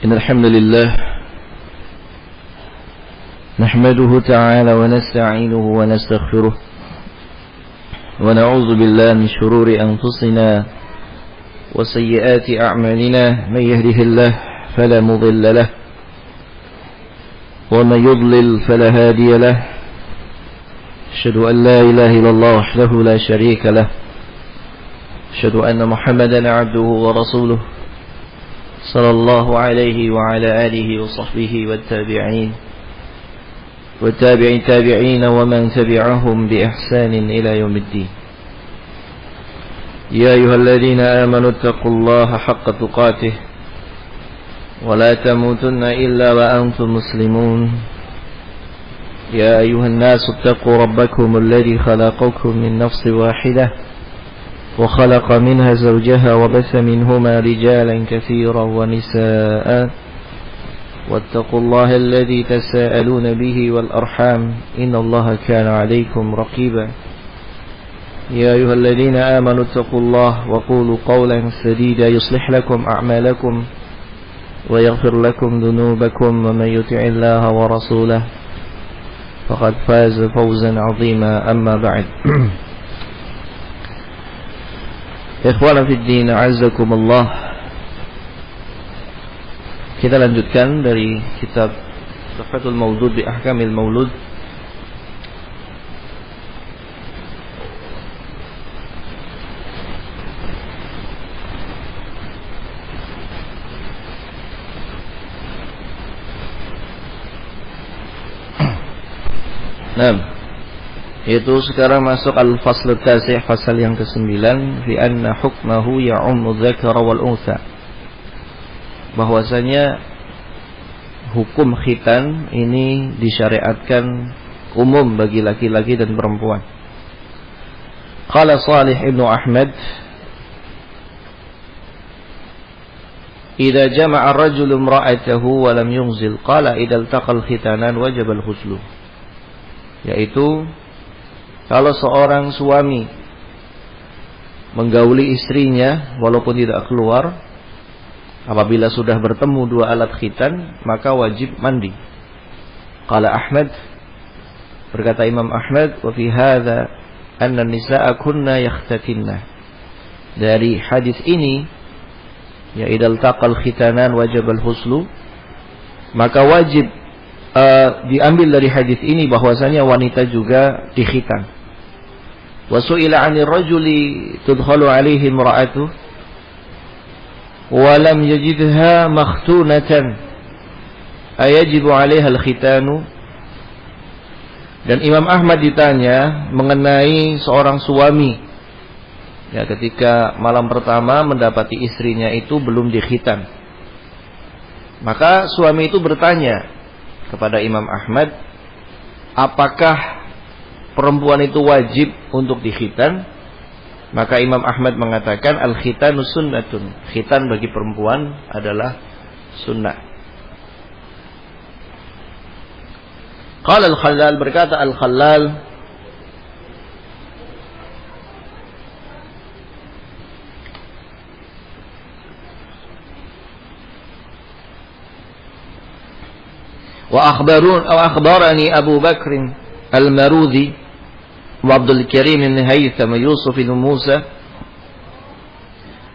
إن الحمد لله نحمده تعالى ونستعينه ونستغفره ونعوذ بالله من شرور أنفسنا وسيئات أعمالنا من يهده الله فلا مضل له ومن يضلل فلا هادي له أشهد أن لا إله إلا الله وحده لا شريك له أشهد أن محمدا عبده ورسوله صلى الله عليه وعلى آله وصحبه والتابعين ومن تبعهم بإحسان إلى يوم الدين. يا أيها الذين آمنوا اتقوا الله حق تقاته ولا تموتن إلا وأنتم مسلمون. يا أيها الناس اتقوا ربكم الذي خلقكم من نفس واحدة وخلق منها زوجها وبث منهما رجالا كثيرا ونساء واتقوا الله الذي تساءلون به والأرحام إن الله كان عليكم رقيبا. يا أيها الذين آمنوا اتقوا الله وقولوا قولا سديدا يصلح لكم أعمالكم ويغفر لكم ذنوبكم ومن يطع الله ورسوله فقد فاز فوزا عظيما. أما بعد Ikhwana fid din, a'azzakumullah. Kita lanjutkan dari kitab Tuhfatul Maulud bi Ahkamil Maulud. Itu sekarang masuk al-fasl at-tasi', fasal yang ke-9, fi anna hukmahu ya'ummu dzakara wal untha. Bahwasanya hukum khitan ini disyariatkan umum bagi laki-laki dan perempuan. Qala Salih ibn Ahmad, idza jama'a ar-rajulu imra'atahu wa lam yunzil qala idza iltaqa al-khitanan wajaba al-ghuslu. Yaitu kalau seorang suami menggauli istrinya walaupun tidak keluar, apabila sudah bertemu dua alat khitan maka wajib mandi. Qala Ahmad, berkata Imam Ahmad, wa fi hadza anna an-nisaa kunna yakhtatinna. Dari hadis ini, ya idal taqal khitanan wajib al-huslu, maka wajib diambil dari hadis ini bahwasanya wanita juga dikhitan. Wa su'ila 'anil rajuli tudkhalu 'alaihi imra'atuhu wa lam yajidha makhtunatan ayajibu 'alaiha al-khitanu. Dan Imam Ahmad ditanya mengenai seorang suami, ya, ketika malam pertama mendapati istrinya itu belum dikhitan. Maka suami itu bertanya kepada Imam Ahmad, apakah perempuan itu wajib untuk dikhitan? Maka Imam Ahmad mengatakan, al-khitanu sunnatun. Khitan bagi perempuan adalah sunnah. Qala al-Khallal, berkata al-Khallal, wa akhbarani Abu Bakr al-Marudhi wa Abdul Karim bin Haytham Yusuf bin Musa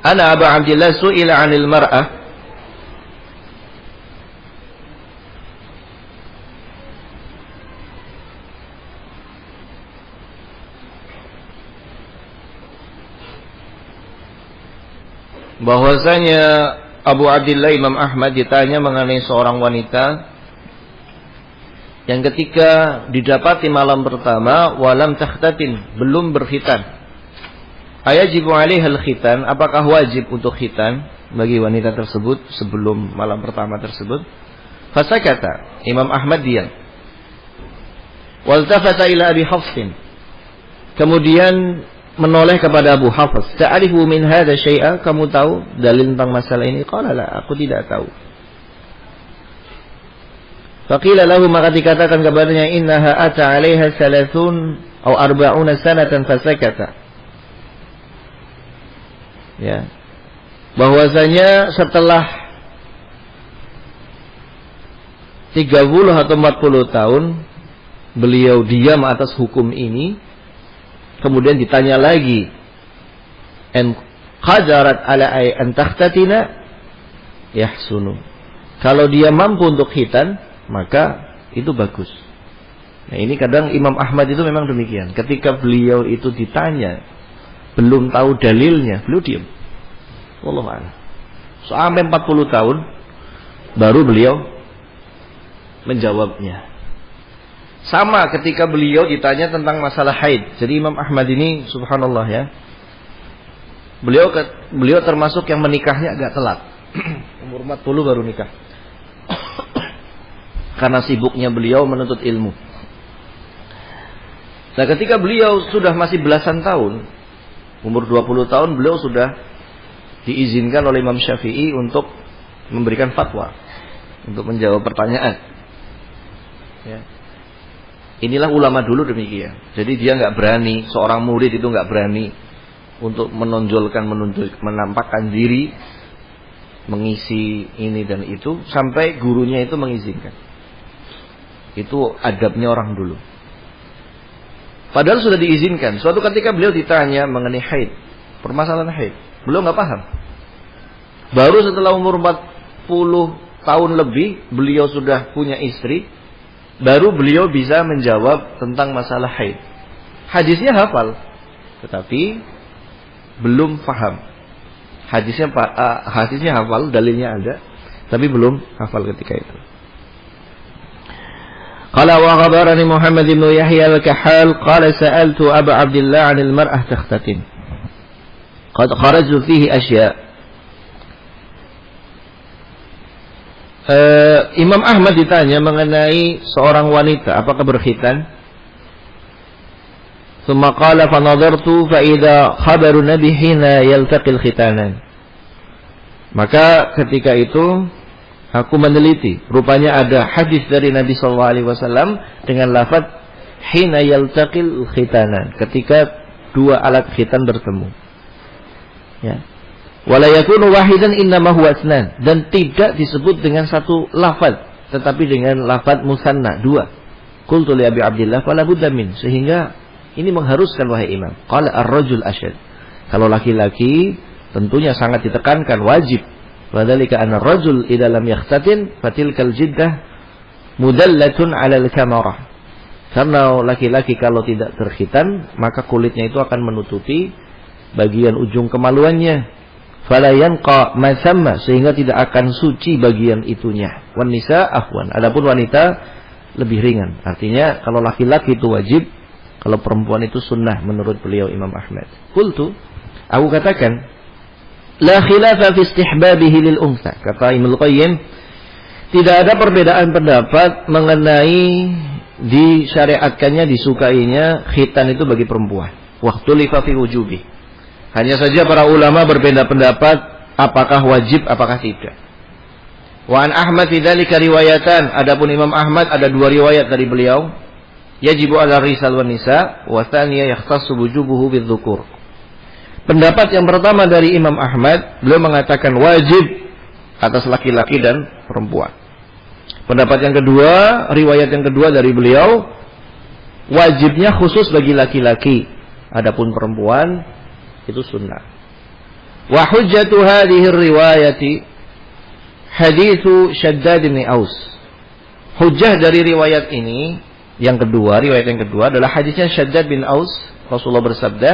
ana Abu Abdullah su'ila 'anil mar'ah bahwasanya Abu Abdullah Imam Ahmad ditanya mengenai seorang wanita yang ketika didapati malam pertama walam takhtatin, belum berkhitan. Ayajibu 'alaiha al-khitan, apakah wajib untuk khitan bagi wanita tersebut sebelum malam pertama tersebut? Fasakata, Imam Ahmad diam. Waltafata ila Abi Hafsin, kemudian menoleh kepada Abu Hafs. Ta'rifu min hadha syai'a, kamu tahu dalil tentang masalah ini? Qala la, aku tidak tahu. Faqila lahu, maka dikatakan kepadanya, innaha ata 'alaiha 30 atau 40 sanatan fasakata. Ya. Bahwasanya setelah 30 atau 40 tahun beliau diam atas hukum ini, kemudian ditanya lagi, en qadarat ala ay an takhtatina yahsunu. Kalau dia mampu untuk khitan, maka itu bagus. Nah, ini kadang Imam Ahmad itu memang demikian. Ketika beliau itu ditanya, belum tahu dalilnya, beliau diam. Wallahu a'lam. Sampai 40 tahun baru beliau menjawabnya. Sama ketika beliau ditanya tentang masalah haid. Jadi Imam Ahmad ini subhanallah ya, beliau termasuk yang menikahnya agak telat. Umur 40 baru nikah. Karena sibuknya beliau menuntut ilmu. Nah, ketika beliau sudah masih belasan tahun, umur 20 tahun, beliau sudah diizinkan oleh Imam Syafi'i untuk memberikan fatwa, untuk menjawab pertanyaan. Ya. Inilah ulama dulu demikian. Jadi dia nggak berani, seorang murid itu nggak berani untuk menampakkan diri, mengisi ini dan itu, sampai gurunya itu mengizinkan. Itu adabnya orang dulu. Padahal sudah diizinkan. Suatu ketika beliau ditanya mengenai haid, permasalahan haid, beliau nggak paham. Baru setelah umur 40 tahun lebih, beliau sudah punya istri, baru beliau bisa menjawab tentang masalah haid. Hadisnya hafal, tetapi belum paham. Hadisnya hafal, dalilnya ada, tapi belum hafal ketika itu. Qala wa khabarani Muhammad bin Yahya al-Kahhal qala sa'altu Abu Abdullah 'anil mar'ah takhtatin. Qad kharaju fihi asya'. Imam Ahmad ditanya mengenai seorang wanita apakah berkhitan. Tsumma qala fa nadartu fa idza khabaru nabi hina yaltaqil khitanan. Maka ketika itu aku meneliti, rupanya ada hadis dari Nabi sallallahu alaihi wasallam dengan lafaz hina yaltaqil khitanan, ketika dua alat khitan bertemu. Ya. Wala yakunu wahidan innama huwa asnan, dan tidak disebut dengan satu lafaz tetapi dengan lafaz musanna, dua. Qultu li Abi Abdillah fala budda min, sehingga ini mengharuskan wahai imam. Qala ar-rajul asyad, kalau laki-laki tentunya sangat ditekankan wajib. Wadzalika anna ar-rajul idza lam yakhtatin fatilkal jiddah mudallatun 'ala al-kamarah. Karena laki-laki kalau tidak terkhitan, maka kulitnya itu akan menutupi bagian ujung kemaluannya. Fala yanqa ma samma, sehingga tidak akan suci bagian itunya. Wan nisa afwan, adapun wanita lebih ringan. Artinya kalau laki-laki itu wajib, kalau perempuan itu sunnah menurut beliau Imam Ahmad. Qultu, aku katakan, la khilafa fi istihbabihi lil unsa. Kata Ibnu Qayyim, tidak ada perbedaan pendapat mengenai disyariatkannya, disukainya khitan itu bagi perempuan. Waqtulifa fi wujubi. Hanya saja para ulama berbeda pendapat apakah wajib apakah tidak. Wa an Ahmad fi dzalika riwayatan. Adapun Imam Ahmad ada dua riwayat dari beliau. Yajibu 'ala rijal wan nisa wa tsaniya yakhtassu wujubuhu bidzukur. Pendapat yang pertama dari Imam Ahmad, beliau mengatakan wajib atas laki-laki dan perempuan. Pendapat yang kedua, riwayat yang kedua dari beliau, wajibnya khusus bagi laki-laki, adapun perempuan itu sunnah. Wa hujjatu hadhihi riwayati haditsu Shaddad bin Aus. Hujjah dari riwayat ini yang kedua, riwayat yang kedua adalah hadisnya Shaddad bin Aus. Rasulullah bersabda,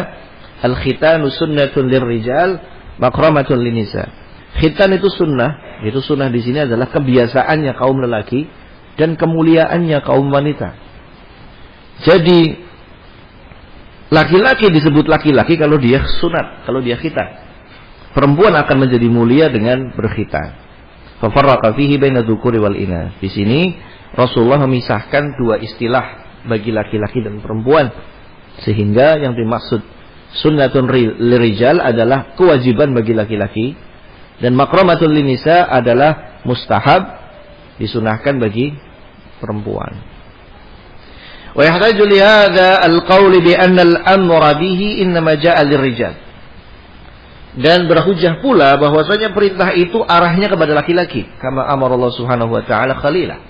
al-khitanu sunnatun lirrijal makramatun linnisa. Khitan itu sunnah. Itu sunnah di sini adalah kebiasaannya kaum lelaki dan kemuliaannya kaum wanita. Jadi laki-laki disebut laki-laki kalau dia sunat, kalau dia khitan. Perempuan akan menjadi mulia dengan berkhitan. Fa farraqa fihi baina dzukuri wal inas. Di sini Rasulullah memisahkan dua istilah bagi laki-laki dan perempuan, sehingga yang dimaksud sunnatun lirijal adalah kewajiban bagi laki-laki, dan makramatul linisa adalah mustahab, disunahkan bagi perempuan. Wa yahtaju li hadza al-qawl bi anna al-amra bihi innama jaa'a lirijal. Dan berhujjah pula bahwasanya perintah itu arahnya kepada laki-laki, kama amara Allah Subhanahu wa taala khalilah.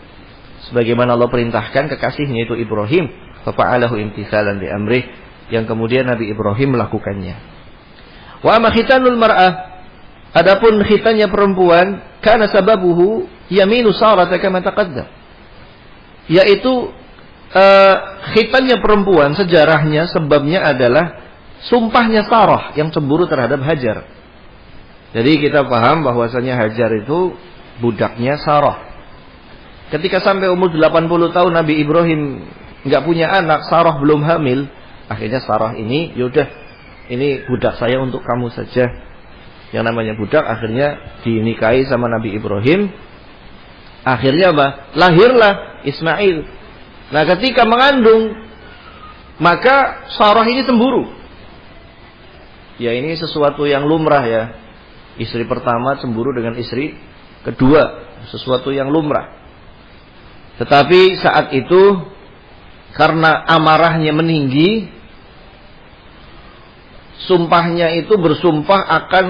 sebagaimana Allah perintahkan kekasihnya itu Ibrahim, fa'alahu imtithalan li amrih, yang kemudian Nabi Ibrahim melakukannya. Wa amma khitanul mar'ah, adapun khitannya perempuan, kana sababuhu yaminu Sarah kama taqaddam, yaitu khitannya perempuan sejarahnya sebabnya adalah sumpahnya Sarah yang cemburu terhadap Hajar. Jadi kita paham bahwasanya Hajar itu budaknya Sarah. Ketika sampai umur 80 tahun Nabi Ibrahim nggak punya anak, Sarah belum hamil, akhirnya Sarah ini, yaudah ini budak saya untuk kamu saja. Yang namanya budak akhirnya dinikahi sama Nabi Ibrahim. Akhirnya apa? Lahirlah Ismail. Nah ketika mengandung, maka Sarah ini cemburu. Ya ini sesuatu yang lumrah ya. Istri pertama cemburu dengan istri kedua, sesuatu yang lumrah. Tetapi saat itu karena amarahnya meninggi, sumpahnya itu bersumpah akan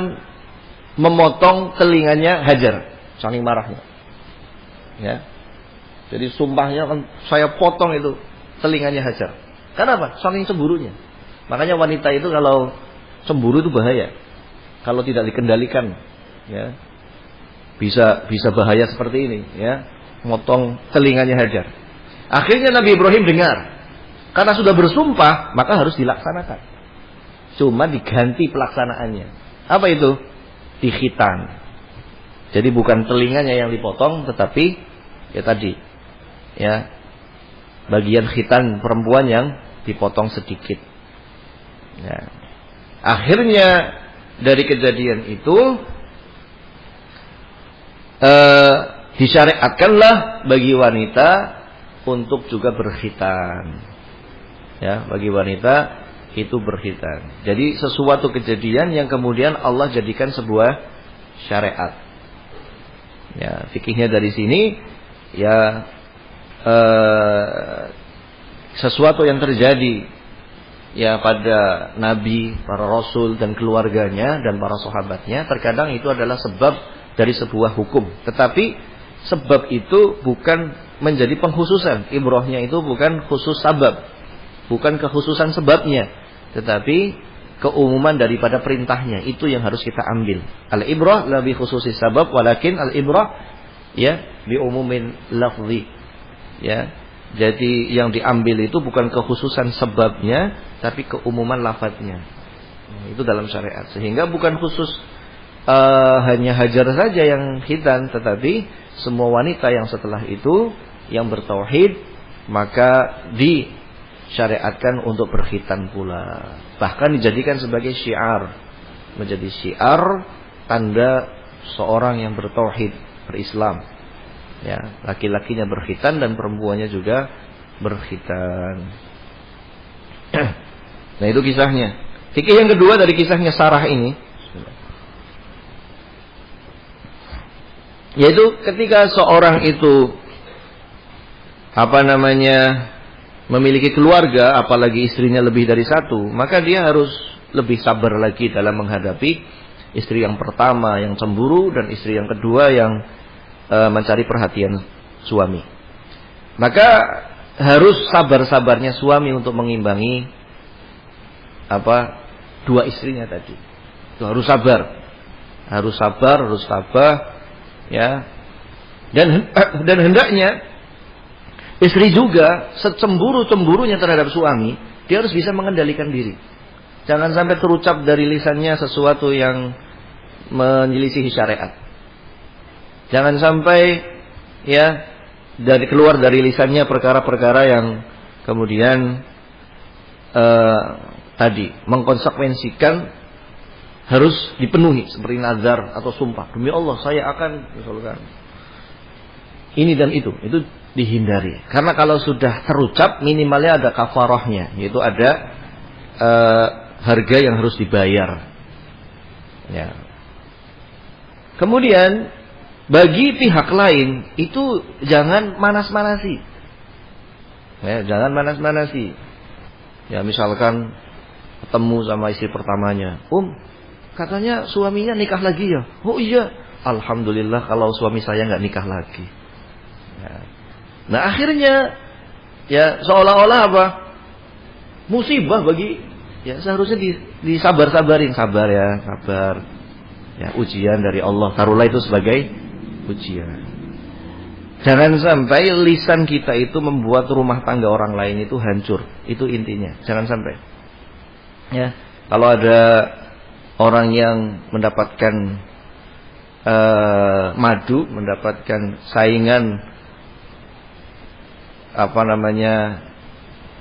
memotong telinganya Hajar, saking marahnya. Ya. Jadi sumpahnya akan saya potong itu telinganya Hajar. Kenapa? Saking cemburunya. Makanya wanita itu kalau cemburu itu bahaya. Kalau tidak dikendalikan, ya, bisa bahaya seperti ini, ya, motong telinganya Hajar. Akhirnya Nabi Ibrahim dengar, karena sudah bersumpah, maka harus dilaksanakan. Cuma diganti pelaksanaannya. Apa itu? Dikhitan. Jadi bukan telinganya yang dipotong, tetapi ya tadi, ya, bagian khitan perempuan yang dipotong sedikit. Ya. Akhirnya dari kejadian itu disyariatkanlah bagi wanita untuk juga berkhitan. Ya, bagi wanita itu berkhitan. Jadi sesuatu kejadian yang kemudian Allah jadikan sebuah syariat. Ya, fikihnya dari sini ya sesuatu yang terjadi ya pada Nabi, para Rasul dan keluarganya dan para sahabatnya, terkadang itu adalah sebab dari sebuah hukum. Tetapi sebab itu bukan menjadi pengkhususan. Ibrahnya itu bukan khusus sabab, bukan kekhususan sebabnya, tetapi keumuman daripada perintahnya. Itu yang harus kita ambil. Al-ibrah la bi khususi sabab, walakin al-ibrah ya bi umumin lafzi. Ya. Jadi yang diambil itu bukan kekhususan sebabnya, tapi keumuman lafadznya. Itu dalam syariat. Sehingga bukan khusus hanya Hajar saja yang khitan, tetapi semua wanita yang setelah itu yang bertauhid, maka disyariatkan untuk berkhitan pula. Bahkan dijadikan sebagai syiar, menjadi syiar tanda seorang yang bertauhid, berislam. Ya, laki-lakinya berkhitan dan perempuannya juga berkhitan. Nah itu kisahnya. Fikih yang kedua dari kisahnya Sarah ini, yaitu ketika seorang itu memiliki keluarga, apalagi istrinya lebih dari satu, maka dia harus lebih sabar lagi dalam menghadapi istri yang pertama yang cemburu dan istri yang kedua yang mencari perhatian suami. Maka harus sabar-sabarnya suami untuk mengimbangi dua istrinya tadi. Itu harus sabar. Harus sabar, ya. Dan hendaknya istri juga secemburu-cemburunya terhadap suami, dia harus bisa mengendalikan diri. Jangan sampai terucap dari lisannya sesuatu yang menyelisihi syariat. Jangan sampai ya keluar dari lisannya perkara-perkara yang kemudian tadi mengkonsekuensikan harus dipenuhi seperti nazar atau sumpah. Demi Allah saya akan misalkan ini dan itu dihindari. Karena kalau sudah terucap minimalnya ada kafarahnya, yaitu ada harga yang harus dibayar. Ya. Kemudian bagi pihak lain itu jangan manas-manasi. Ya, jangan manas-manasi. Ya, misalkan ketemu sama istri pertamanya, katanya suaminya nikah lagi ya. Oh iya, alhamdulillah kalau suami saya nggak nikah lagi. Ya. Nah, akhirnya ya seolah-olah apa? Musibah bagi ya seharusnya disabar-sabarin, sabar. Ya, ujian dari Allah. Taruhlah itu sebagai ujian. Jangan sampai lisan kita itu membuat rumah tangga orang lain itu hancur. Itu intinya. Jangan sampai. Ya, kalau ada orang yang mendapatkan madu, mendapatkan saingan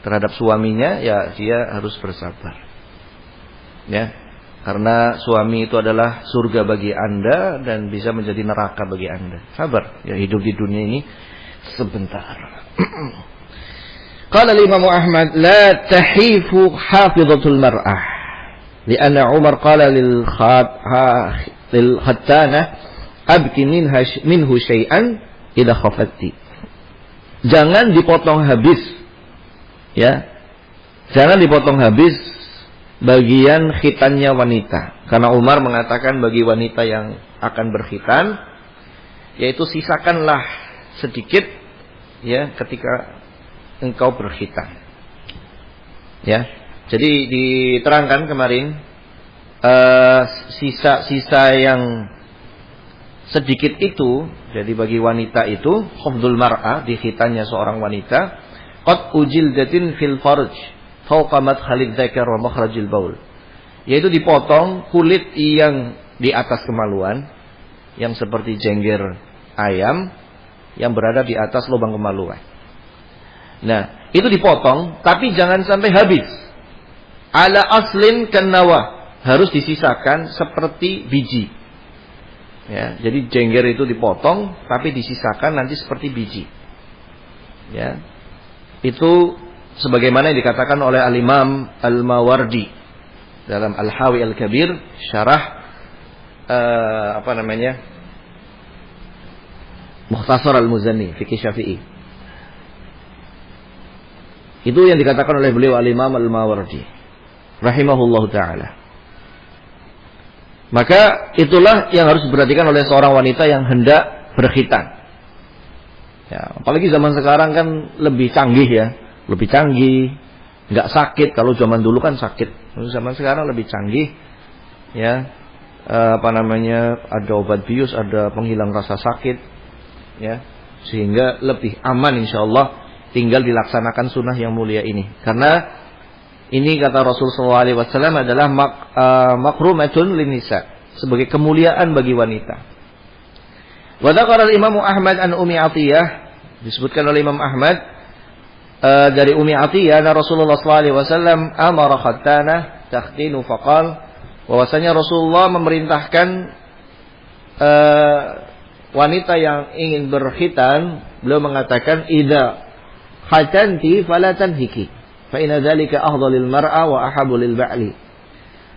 terhadap suaminya, ya dia harus bersabar. Ya, karena suami itu adalah surga bagi Anda dan bisa menjadi neraka bagi Anda. Sabar, ya hidup di dunia ini sebentar. Qala Imam Ahmad, la tahifu hafizatul mar'ah. Lianna Umar qala lil khattanah abki minhu syai'an idza khafatti. Jangan dipotong habis, ya, jangan dipotong habis bagian khitannya wanita. Karena Umar mengatakan bagi wanita yang akan berkhitan, yaitu sisakanlah sedikit, ya, ketika engkau berkhitan. Ya, jadi diterangkan kemarin sisa-sisa yang sedikit itu, jadi bagi wanita itu khafdul mar'ah, di khitannya seorang wanita, qad ujildatin fil farj fawqa madkhalid dzakar wa makhrajil baul, yaitu dipotong kulit yang di atas kemaluan, yang seperti jengger ayam yang berada di atas lubang kemaluan. Nah, itu dipotong, tapi jangan sampai habis. Ala aslin kannawa, harus disisakan seperti biji. Ya, jadi jengger itu dipotong, tapi disisakan nanti seperti biji. Ya, itu sebagaimana yang dikatakan oleh Al-Imam Al-Mawardi dalam Al-Hawi Al-Kabir, syarah Mukhtasar Al-Muzanni fikih Syafi'i. Itu yang dikatakan oleh beliau Al-Imam Al-Mawardi rahimahullahu taala. Maka itulah yang harus diperhatikan oleh seorang wanita yang hendak berkhitan. Ya, apalagi zaman sekarang kan lebih canggih ya, lebih canggih, nggak sakit. Kalau zaman dulu kan sakit, zaman sekarang lebih canggih. Ya, ada obat bius, ada penghilang rasa sakit, ya, sehingga lebih aman insyaallah. Tinggal dilaksanakan sunnah yang mulia ini, karena ini kata Rasulullah SAW adalah makrumatun linnisa, sebagai kemuliaan bagi wanita. Wa dzakara Imam Ahmad an Ummi Atiyah, disebutkan oleh Imam Ahmad dari Ummi Atiyah, Rasulullah SAW amara khattana takhtinu faqal, bahwasanya Rasulullah memerintahkan wanita yang ingin berkhitan, beliau mengatakan idza khatanti fala tanhiki fa inna dzalika afdhalul mar'a wa ahabbu lil ba'li.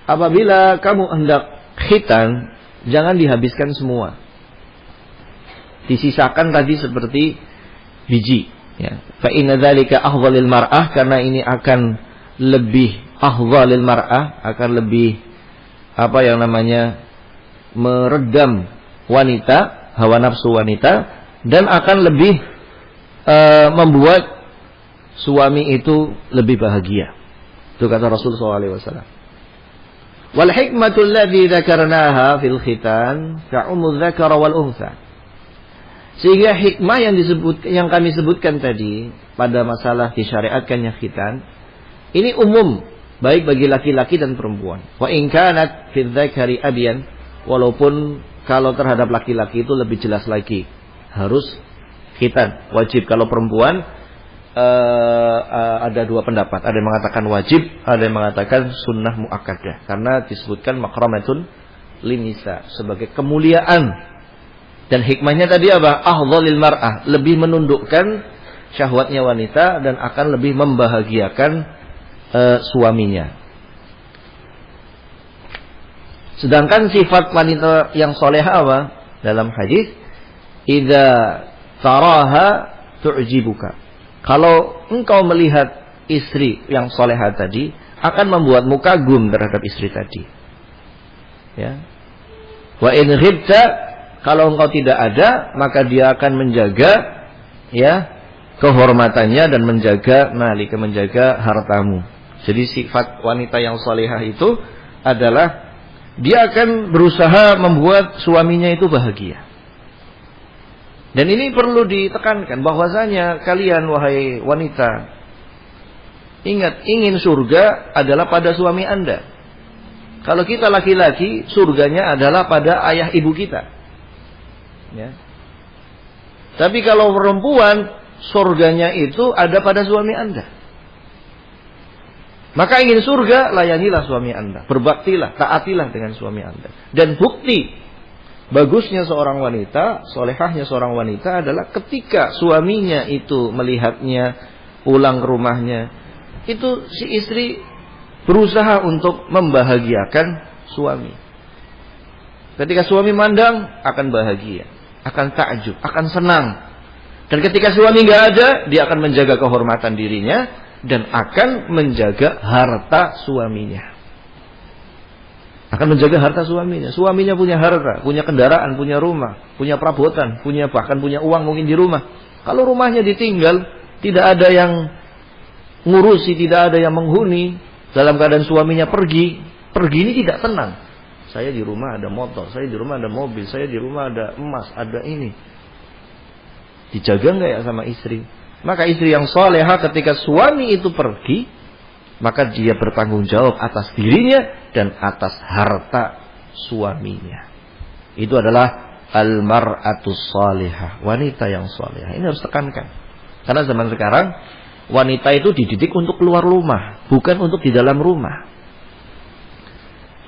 Apabila kamu hendak khitan, jangan dihabiskan semua. Disisakan tadi seperti biji, ya. Fa inna dzalika afdhalul mar'ah, karena ini akan lebih afdhalul mar'ah, akan lebih meredam wanita, hawa nafsu wanita, dan akan lebih membuat suami itu lebih bahagia. Itu kata Rasulullah SAW. Wal hikmatul ladzi dzakarnaha fil khitan ka'umul dzakara wal untha. Sehingga hikmah yang kami sebutkan tadi pada masalah disyariatkannya khitan, ini umum, baik bagi laki-laki dan perempuan. Wa in kanat fil dzakari abyan, walaupun kalau terhadap laki-laki itu lebih jelas lagi, harus khitan, wajib. Kalau perempuan ada dua pendapat, ada yang mengatakan wajib, ada yang mengatakan sunnah muakkadah, karena disebutkan makramatun linisa, sebagai kemuliaan. Dan hikmahnya tadi apa? Afdhalil mar'ah, lebih menundukkan syahwatnya wanita dan akan lebih membahagiakan suaminya. Sedangkan sifat wanita yang solehah apa? Dalam hadis, idza taraha tu'jibuka. Kalau engkau melihat istri yang solehah tadi, akan membuatmu kagum terhadap istri tadi. Ya. Wa in ghibta, kalau engkau tidak ada, maka dia akan menjaga, ya, kehormatannya dan menjaga malika, menjaga hartamu. Jadi sifat wanita yang salihah itu adalah dia akan berusaha membuat suaminya itu bahagia. Dan ini perlu ditekankan bahwasanya kalian wahai wanita, ingat, ingin surga adalah pada suami Anda. Kalau kita laki-laki, surganya adalah pada ayah ibu kita. Ya. Tapi kalau perempuan, surganya itu ada pada suami Anda. Maka ingin surga, layanilah suami Anda. Berbaktilah, taatilah dengan suami Anda. Dan bukti bagusnya seorang wanita, solehahnya seorang wanita adalah ketika suaminya itu melihatnya pulang ke rumahnya, itu si istri berusaha untuk membahagiakan suami. Ketika suami mandang, akan bahagia, akan takjub, akan senang. Dan ketika suami nggak ada, dia akan menjaga kehormatan dirinya dan akan menjaga harta suaminya. Akan menjaga harta suaminya. Suaminya punya harta, punya kendaraan, punya rumah, punya perabotan, bahkan punya uang mungkin di rumah. Kalau rumahnya ditinggal, tidak ada yang ngurusi, tidak ada yang menghuni, dalam keadaan suaminya pergi ini tidak tenang. Saya di rumah ada motor, saya di rumah ada mobil, saya di rumah ada emas, ada ini. Dijaga nggak ya sama istri? Maka istri yang salehah ketika suami itu pergi, maka dia bertanggung jawab atas dirinya dan atas harta suaminya. Itu adalah al-mar'atus salihah, wanita yang salehah. Ini harus tekankan. Karena zaman sekarang wanita itu dididik untuk keluar rumah, bukan untuk di dalam rumah.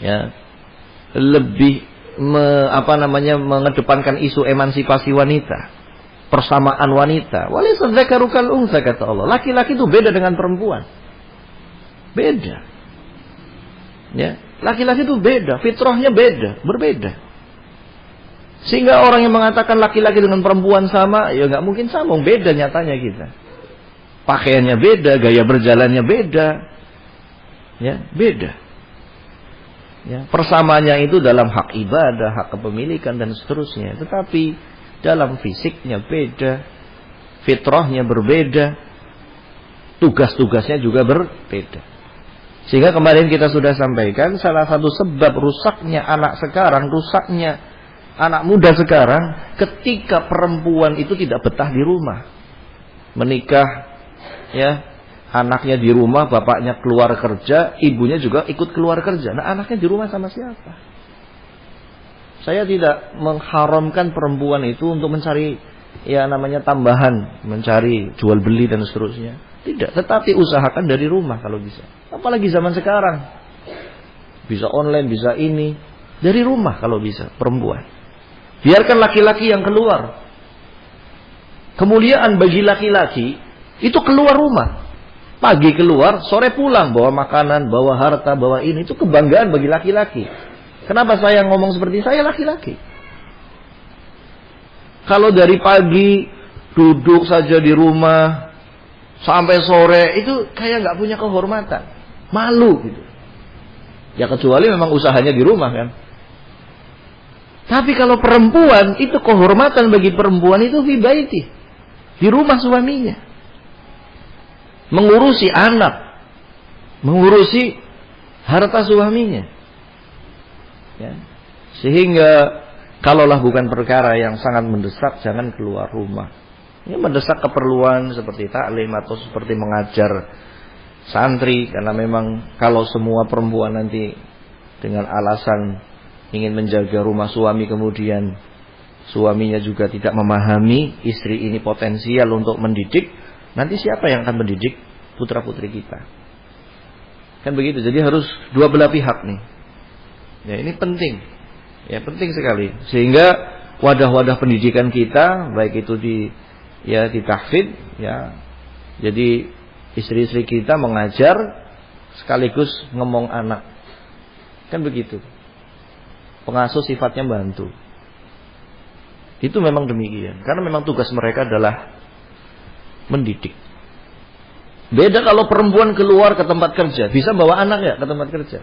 Ya. Lebih mengedepankan isu emansipasi wanita, persamaan wanita. Walaysa dzakaru kal unsa, kata Allah. Laki-laki itu beda dengan perempuan. Beda. Ya, laki-laki itu beda, fitrahnya beda, berbeda. Sehingga orang yang mengatakan laki-laki dengan perempuan sama, ya nggak mungkin sama, beda nyatanya kita. Pakaiannya beda, gaya berjalannya beda. Ya, beda. Ya, persamaannya itu dalam hak ibadah, hak kepemilikan dan seterusnya. Tetapi dalam fisiknya beda, fitrahnya berbeda, tugas-tugasnya juga berbeda. Sehingga kemarin kita sudah sampaikan salah satu sebab rusaknya anak sekarang, rusaknya anak muda sekarang, ketika perempuan itu tidak betah di rumah. Menikah, ya, anaknya di rumah, bapaknya keluar kerja, ibunya juga ikut keluar kerja. Nah, anaknya di rumah sama siapa? Saya tidak mengharamkan perempuan itu untuk mencari ya namanya tambahan, mencari jual beli dan seterusnya. Tidak, tetapi usahakan dari rumah kalau bisa. Apalagi zaman sekarang. Bisa online, bisa ini. Dari rumah kalau bisa, perempuan. Biarkan laki-laki yang keluar. Kemuliaan bagi laki-laki itu keluar rumah. Pagi keluar, sore pulang, bawa makanan, bawa harta, bawa ini. Itu kebanggaan bagi laki-laki. Kenapa saya ngomong seperti saya laki-laki? Kalau dari pagi duduk saja di rumah sampai sore, itu kayak nggak punya kehormatan, malu gitu. Ya kecuali memang usahanya di rumah kan. Tapi kalau perempuan, itu kehormatan bagi perempuan itu fi baiti, di rumah suaminya, mengurusi anak, mengurusi harta suaminya. Ya. Sehingga kalaulah bukan perkara yang sangat mendesak, jangan keluar rumah. Ini mendesak keperluan seperti taklim atau seperti mengajar santri, karena memang kalau semua perempuan nanti dengan alasan ingin menjaga rumah suami, kemudian suaminya juga tidak memahami istri ini potensial untuk mendidik, nanti siapa yang akan mendidik putra-putri kita? Kan begitu. Jadi harus dua belah pihak nih. Ya, ini penting. Ya, penting sekali. Sehingga wadah-wadah pendidikan kita, baik itu di tahfidz, ya. Jadi istri-istri kita mengajar sekaligus ngomong anak. Kan begitu. Pengasuh sifatnya bantu. Itu memang demikian. Karena memang tugas mereka adalah mendidik. Beda kalau perempuan keluar ke tempat kerja. Bisa bawa anak ya ke tempat kerja?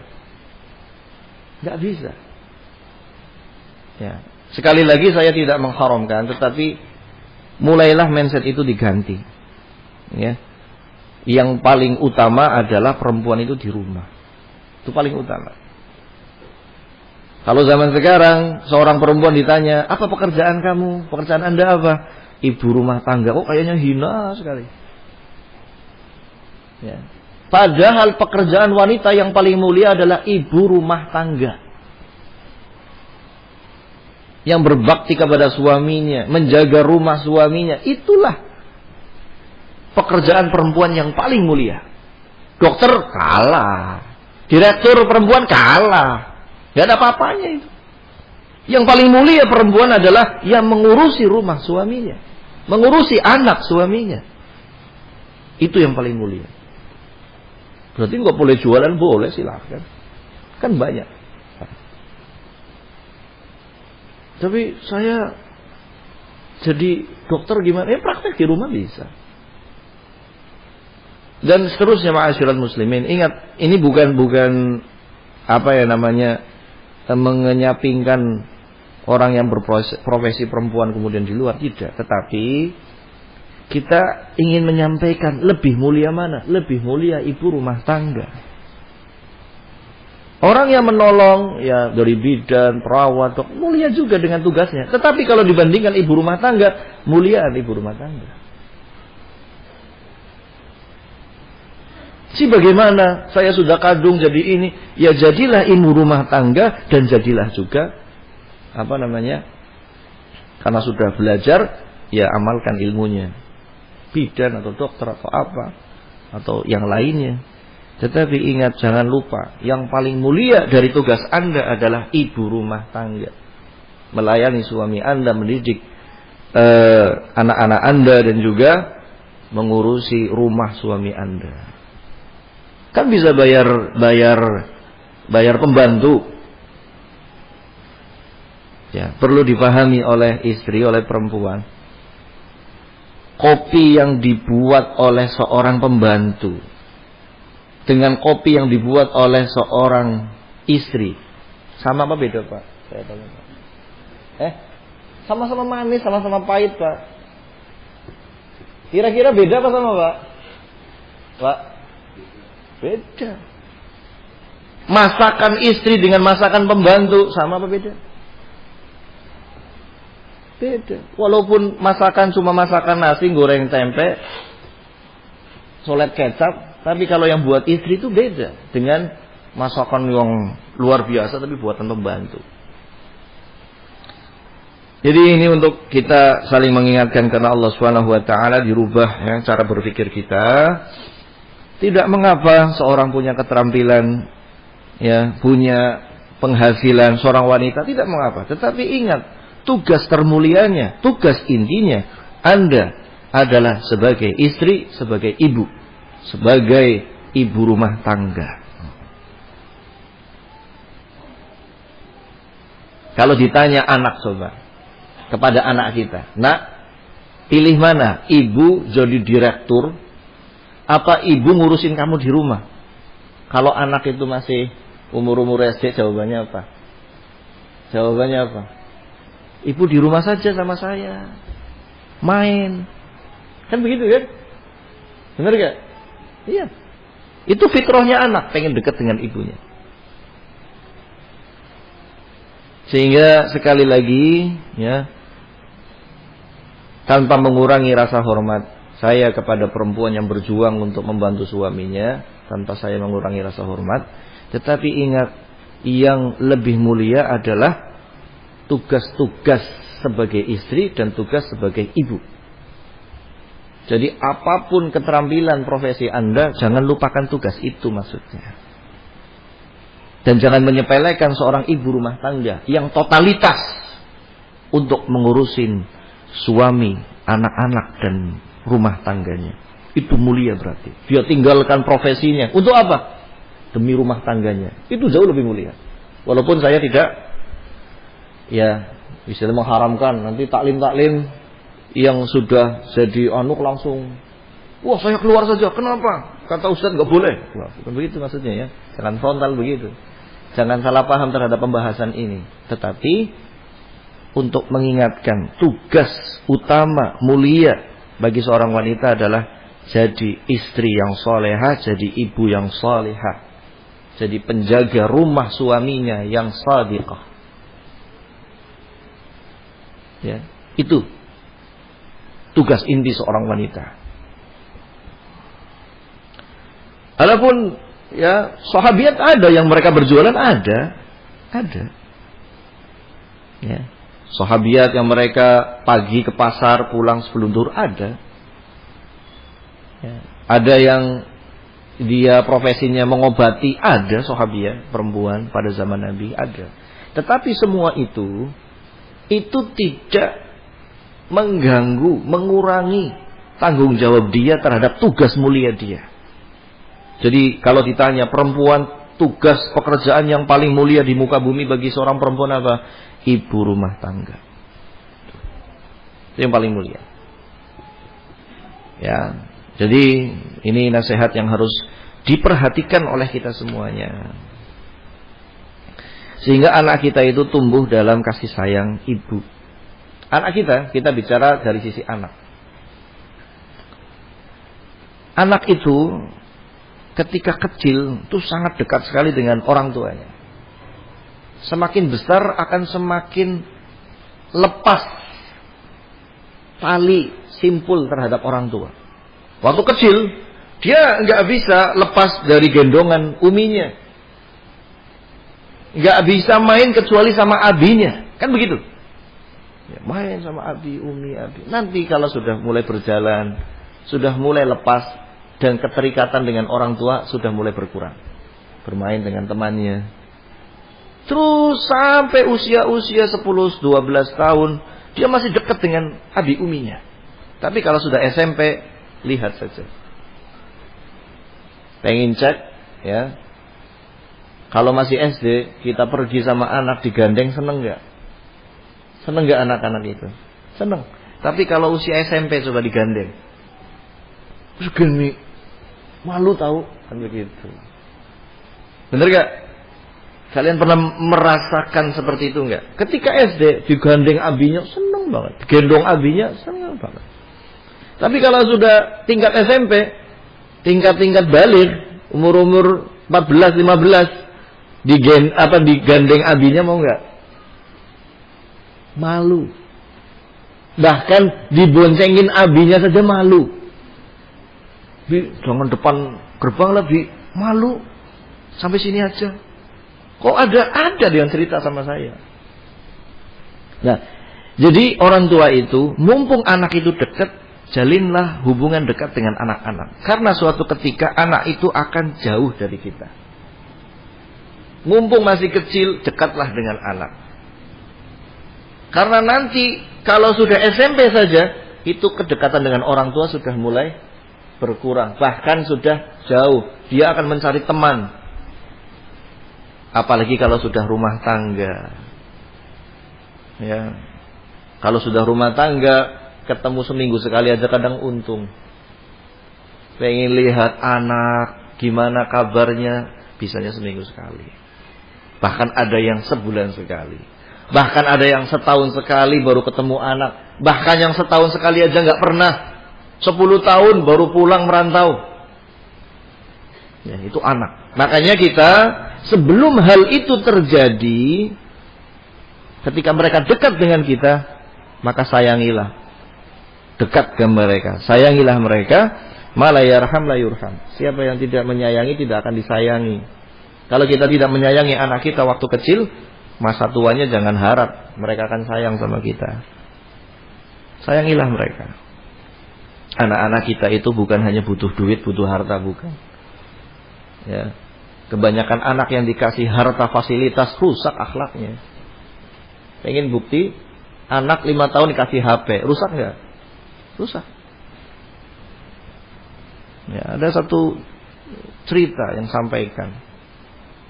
Nggak bisa. Ya. Sekali lagi saya tidak mengharamkan, tetapi mulailah mindset itu diganti. Ya. Yang paling utama adalah perempuan itu di rumah. Itu paling utama. Kalau zaman sekarang seorang perempuan ditanya, apa pekerjaan kamu? Pekerjaan Anda apa? Ibu rumah tangga. Oh, kayaknya hina sekali. Ya. Padahal pekerjaan wanita yang paling mulia adalah ibu rumah tangga. Yang berbakti kepada suaminya, menjaga rumah suaminya. Itulah pekerjaan perempuan yang paling mulia. Dokter kalah. Direktur perempuan kalah. Gak ada apa-apanya itu. Yang paling mulia perempuan adalah yang mengurusi rumah suaminya. Mengurusi anak suaminya. Itu yang paling mulia. Berarti nggak boleh jualan, boleh silahkan. Kan banyak. Tapi saya jadi dokter gimana? Ya praktek di rumah bisa. Dan seterusnya ma'asyiral muslimin. Ingat, ini bukan apa ya namanya, mengenyapingkan orang yang berprofesi perempuan kemudian di luar, tidak. Tetapi kita ingin menyampaikan lebih mulia mana? Lebih mulia ibu rumah tangga. Orang yang menolong ya dari bidan, perawat, mulia juga dengan tugasnya. Tetapi kalau dibandingkan ibu rumah tangga, mulia ibu rumah tangga. Si bagaimana saya sudah kadung jadi ini, ya jadilah ibu rumah tangga dan jadilah juga apa namanya? Karena sudah belajar, ya amalkan ilmunya. Bidan atau dokter atau apa atau yang lainnya. Tetapi ingat, jangan lupa, yang paling mulia dari tugas Anda adalah ibu rumah tangga. Melayani suami Anda, mendidik anak-anak Anda, dan juga mengurusi rumah suami Anda. Kan bisa bayar pembantu. Ya, perlu dipahami oleh istri, oleh perempuan. Kopi yang dibuat oleh seorang pembantu dengan kopi yang dibuat oleh seorang istri, sama apa beda, Pak? Saya tanya, Pak. Sama-sama manis, sama-sama pahit, Pak. Kira-kira beda apa sama, Pak? Pak? Beda. Masakan istri dengan masakan pembantu sama apa beda? Beda. Walaupun masakan cuma masakan nasi, goreng tempe, solet kecap, tapi kalau yang buat istri itu beda dengan masakan yang luar biasa tapi buatan pembantu. Jadi ini untuk kita saling mengingatkan, karena Allah Subhanahu wa taala dirubah ya cara berpikir kita. Tidak mengapa seorang punya keterampilan, ya, punya penghasilan, seorang wanita tidak mengapa. Tetapi ingat, tugas termulianya, tugas intinya Anda adalah sebagai istri, sebagai ibu, sebagai ibu rumah tangga. Kalau ditanya anak, coba kepada anak kita, nak, pilih mana? Ibu jadi direktur, apa ibu ngurusin kamu di rumah? Kalau anak itu masih umur-umur SD, jawabannya apa? Jawabannya apa? Ibu di rumah saja sama saya, main. Kan begitu kan? Benar gak? Iya. Itu fitrahnya anak, pengen dekat dengan ibunya. Sehingga sekali lagi, ya, tanpa mengurangi rasa hormat saya kepada perempuan yang berjuang untuk membantu suaminya, tanpa saya mengurangi rasa hormat, tetapi ingat, yang lebih mulia adalah tugas-tugas sebagai istri dan tugas sebagai ibu. Jadi apapun keterampilan profesi Anda, jangan lupakan tugas itu maksudnya. Dan jangan menyepelekan seorang ibu rumah tangga yang totalitas untuk mengurusin suami, anak-anak, dan rumah tangganya. Itu mulia berarti. Dia tinggalkan profesinya. Untuk apa? Demi rumah tangganya. Itu jauh lebih mulia. Walaupun saya tidak, ya, bisa mengharamkan nanti taklim-taklim yang sudah jadi anuk langsung, wah saya keluar saja. Kenapa? Kata Ustaz nggak boleh. Wah, bukan begitu maksudnya ya. Jangan frontal begitu. Jangan salah paham terhadap pembahasan ini. Tetapi untuk mengingatkan tugas utama mulia bagi seorang wanita adalah jadi istri yang solehah, jadi ibu yang solehah, jadi penjaga rumah suaminya yang shadiqah. Ya, itu tugas inti seorang wanita. Adapun ya sahabiat ada yang mereka berjualan, ada. Ya, sahabiat yang mereka pagi ke pasar pulang sebelum zuhur ada. Ya, ada yang dia profesinya mengobati, ada sahabiat perempuan pada zaman Nabi, ada. Tetapi semua itu tidak mengganggu, mengurangi tanggung jawab dia terhadap tugas mulia dia. Jadi kalau ditanya perempuan, tugas pekerjaan yang paling mulia di muka bumi bagi seorang perempuan apa? Ibu rumah tangga. Itu yang paling mulia. Ya, jadi ini nasihat yang harus diperhatikan oleh kita semuanya. Sehingga anak kita itu tumbuh dalam kasih sayang ibu. Anak kita bicara dari sisi anak. Anak itu ketika kecil itu sangat dekat sekali dengan orang tuanya. Semakin besar akan semakin lepas tali simpul terhadap orang tua. Waktu kecil dia nggak bisa lepas dari gendongan uminya, nggak bisa main kecuali sama abinya, kan begitu? Ya, main sama abi, umi, abi. Nanti kalau sudah mulai berjalan, sudah mulai lepas dan keterikatan dengan orang tua sudah mulai berkurang, bermain dengan temannya, terus sampai usia 10-12 tahun dia masih dekat dengan abi uminya. Tapi kalau sudah SMP, lihat saja. Pengen cek, ya. Kalau masih SD, kita pergi sama anak digandeng, seneng nggak? Seneng nggak anak-anak itu? Seneng. Tapi kalau usia SMP coba digandeng, terus gini, malu tahu, kan begitu. Bener gak? Kalian pernah merasakan seperti itu nggak? Ketika SD digandeng abinya seneng banget, digendong abinya seneng banget. Tapi kalau sudah tingkat SMP, tingkat balik, umur 14-15, digandeng abinya mau nggak? Malu. Bahkan diboncengin abinya saja malu. Jangan depan gerbang lebih malu. Sampai sini aja. Kok ada yang cerita sama saya. Nah, jadi orang tua itu, mumpung anak itu dekat, jalinlah hubungan dekat dengan anak-anak. Karena suatu ketika anak itu akan jauh dari kita. Mumpung masih kecil, dekatlah dengan anak. Karena nanti kalau sudah SMP saja, itu kedekatan dengan orang tua sudah mulai berkurang. Bahkan sudah jauh. Dia akan mencari teman. Apalagi kalau sudah rumah tangga. Ya. Kalau sudah rumah tangga, ketemu seminggu sekali aja kadang untung. Pengen lihat anak, gimana kabarnya, bisanya seminggu sekali. Bahkan ada yang sebulan sekali. Bahkan ada yang setahun sekali baru ketemu anak. Bahkan yang setahun sekali aja nggak pernah. 10 tahun baru pulang merantau. Ya, itu anak. Makanya kita sebelum hal itu terjadi, ketika mereka dekat dengan kita, maka sayangilah. Dekat ke mereka, sayangilah mereka. Ma la yarham la yurham. Siapa yang tidak menyayangi tidak akan disayangi. Kalau kita tidak menyayangi anak kita waktu kecil, masa tuanya jangan harap mereka akan sayang sama kita. Sayangilah mereka. Anak-anak kita itu bukan hanya butuh duit, butuh harta, bukan. Ya. Kebanyakan anak yang dikasih harta fasilitas rusak akhlaknya. Pengen bukti, anak 5 tahun dikasih HP, rusak nggak? Rusak. Ya, ada satu cerita yang sampaikan.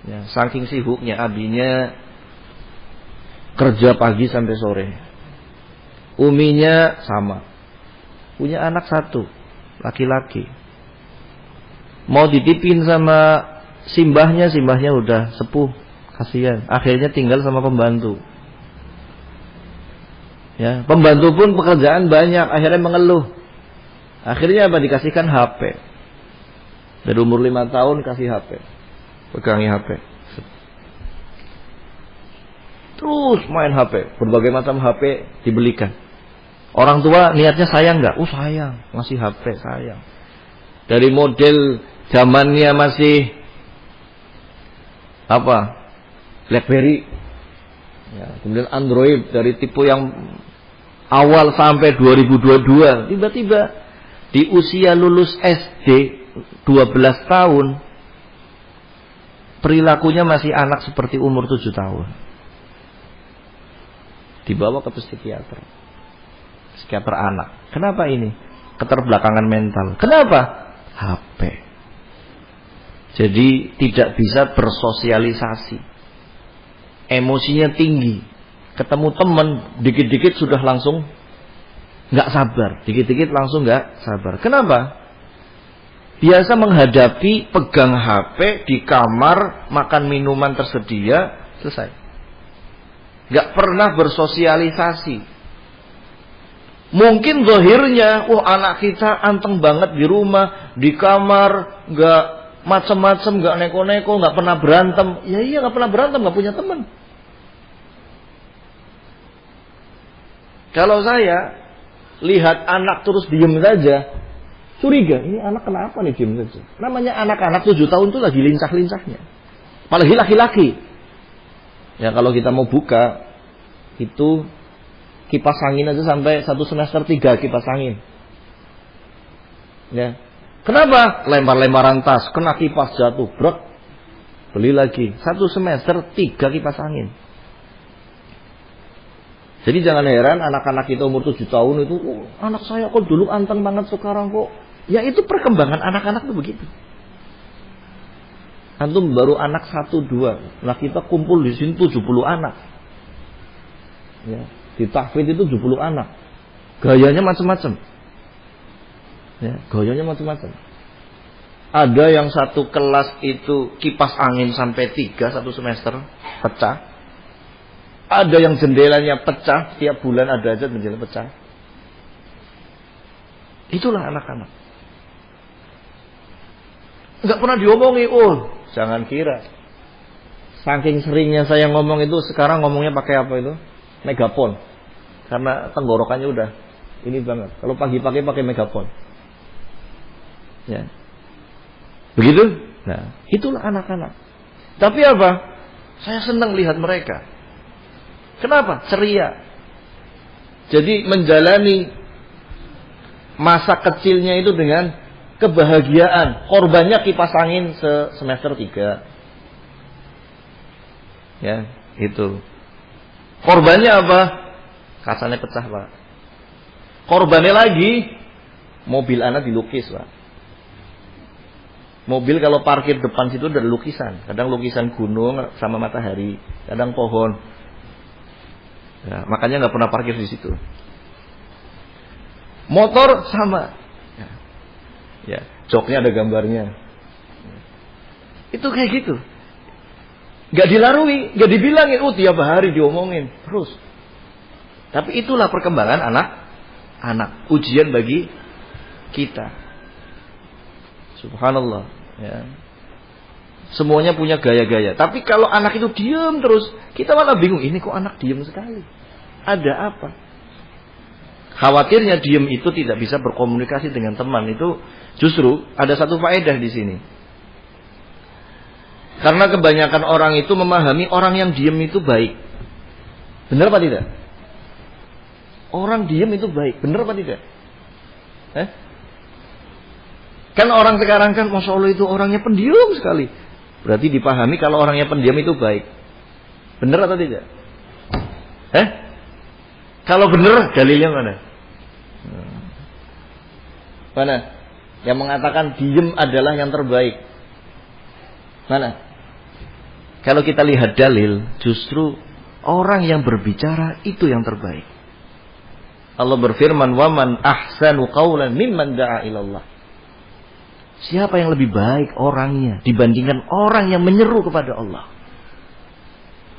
Ya, saking sibuknya abinya kerja pagi sampai sore. Uminya sama. Punya anak 1, laki-laki. Mau dititipin sama simbahnya udah sepuh, kasihan. Akhirnya tinggal sama pembantu. Ya, pembantu pun pekerjaan banyak, akhirnya mengeluh. Akhirnya apa? Dikasihkan HP. Dari umur 5 tahun kasih HP. Pegangi HP. Terus main HP. Berbagai macam HP dibelikan. Orang tua niatnya sayang nggak? Sayang. Ngasih HP, sayang. Dari model zamannya masih apa? BlackBerry. Ya, kemudian Android dari tipe yang awal sampai 2022. Tiba-tiba di usia lulus SD 12 tahun perilakunya masih anak seperti umur 7 tahun. Dibawa ke psikiater. Psikiater anak. Kenapa ini? Keterbelakangan mental. Kenapa? HP. Jadi tidak bisa bersosialisasi. Emosinya tinggi. Ketemu teman, dikit-dikit sudah langsung nggak sabar. Dikit-dikit langsung nggak sabar. Kenapa? Biasa menghadapi pegang HP di kamar, makan minuman tersedia, selesai. Nggak pernah bersosialisasi. Mungkin zahirnya, anak kita anteng banget di rumah, di kamar, nggak macem-macem, nggak neko-neko, nggak pernah berantem. Ya iya, nggak pernah berantem, nggak punya teman. Kalau saya lihat anak terus diem saja, curiga, ini anak kenapa nih diem saja? Namanya anak-anak 7 tahun itu lagi lincah-lincahnya. Apalagi laki-laki. Ya kalau kita mau buka, itu kipas angin aja sampai 1 semester 3 kipas angin. Ya. Kenapa? Lempar-lemparan tas, kena kipas jatuh, brek. Beli lagi. 1 semester 3 kipas angin. Jadi jangan heran anak-anak kita umur 7 tahun itu, anak saya kok dulu anteng banget sekarang kok. Ya itu perkembangan anak-anak itu begitu. Antum baru anak 1, 2. Nah kita kumpul di sini 70 anak. Ya, di tahfidz itu 70 anak. Gayanya macam-macam. Ya, gayanya macam-macam. Ada yang satu kelas itu kipas angin sampai 3 1 semester pecah. Ada yang jendelanya pecah, tiap bulan ada aja jendela pecah. Itulah anak-anak. Enggak pernah diomongi, jangan kira. Saking seringnya saya ngomong itu, sekarang ngomongnya pakai apa itu? Megapon. Karena tenggorokannya udah ini banget. Kalau pagi-pagi pakai megapon. Ya. Begitu? Nah, itulah anak-anak. Tapi apa? Saya senang lihat mereka. Kenapa? Ceria. Jadi menjalani masa kecilnya itu dengan kebahagiaan. Korbannya kipas angin semester 3. Ya, itu. Korbannya apa? Kacanya pecah, Pak. Korbannya lagi mobil anak dilukis, Pak. Mobil kalau parkir depan situ ada lukisan. Kadang lukisan gunung sama matahari, kadang pohon. Ya, makanya nggak pernah parkir di situ. Motor sama. Ya, joknya ada gambarnya. Itu kayak gitu. Nggak dilarui, nggak dibilangin, tiap hari diomongin terus. Tapi itulah perkembangan anak, ujian bagi kita. Subhanallah. Ya. Semuanya punya gaya-gaya. Tapi kalau anak itu diam terus, kita malah bingung. Ini kok anak diam sekali? Ada apa? Khawatirnya diam itu tidak bisa berkomunikasi dengan teman. Itu justru ada satu faedah di sini. Karena kebanyakan orang itu memahami orang yang diam itu baik. Benar apa tidak? Orang diam itu baik. Benar apa tidak? Kan orang sekarang kan Masya Allah itu orangnya pendiam sekali. Berarti dipahami kalau orangnya pendiam itu baik. Benar atau tidak? Kalau benar, dalilnya mana? Mana? Yang mengatakan diam adalah yang terbaik. Mana? Kalau kita lihat dalil, justru orang yang berbicara itu yang terbaik. Allah berfirman, "Waman ahsanu qawlan mimman da'a ilallah." Siapa yang lebih baik orangnya dibandingkan orang yang menyeru kepada Allah?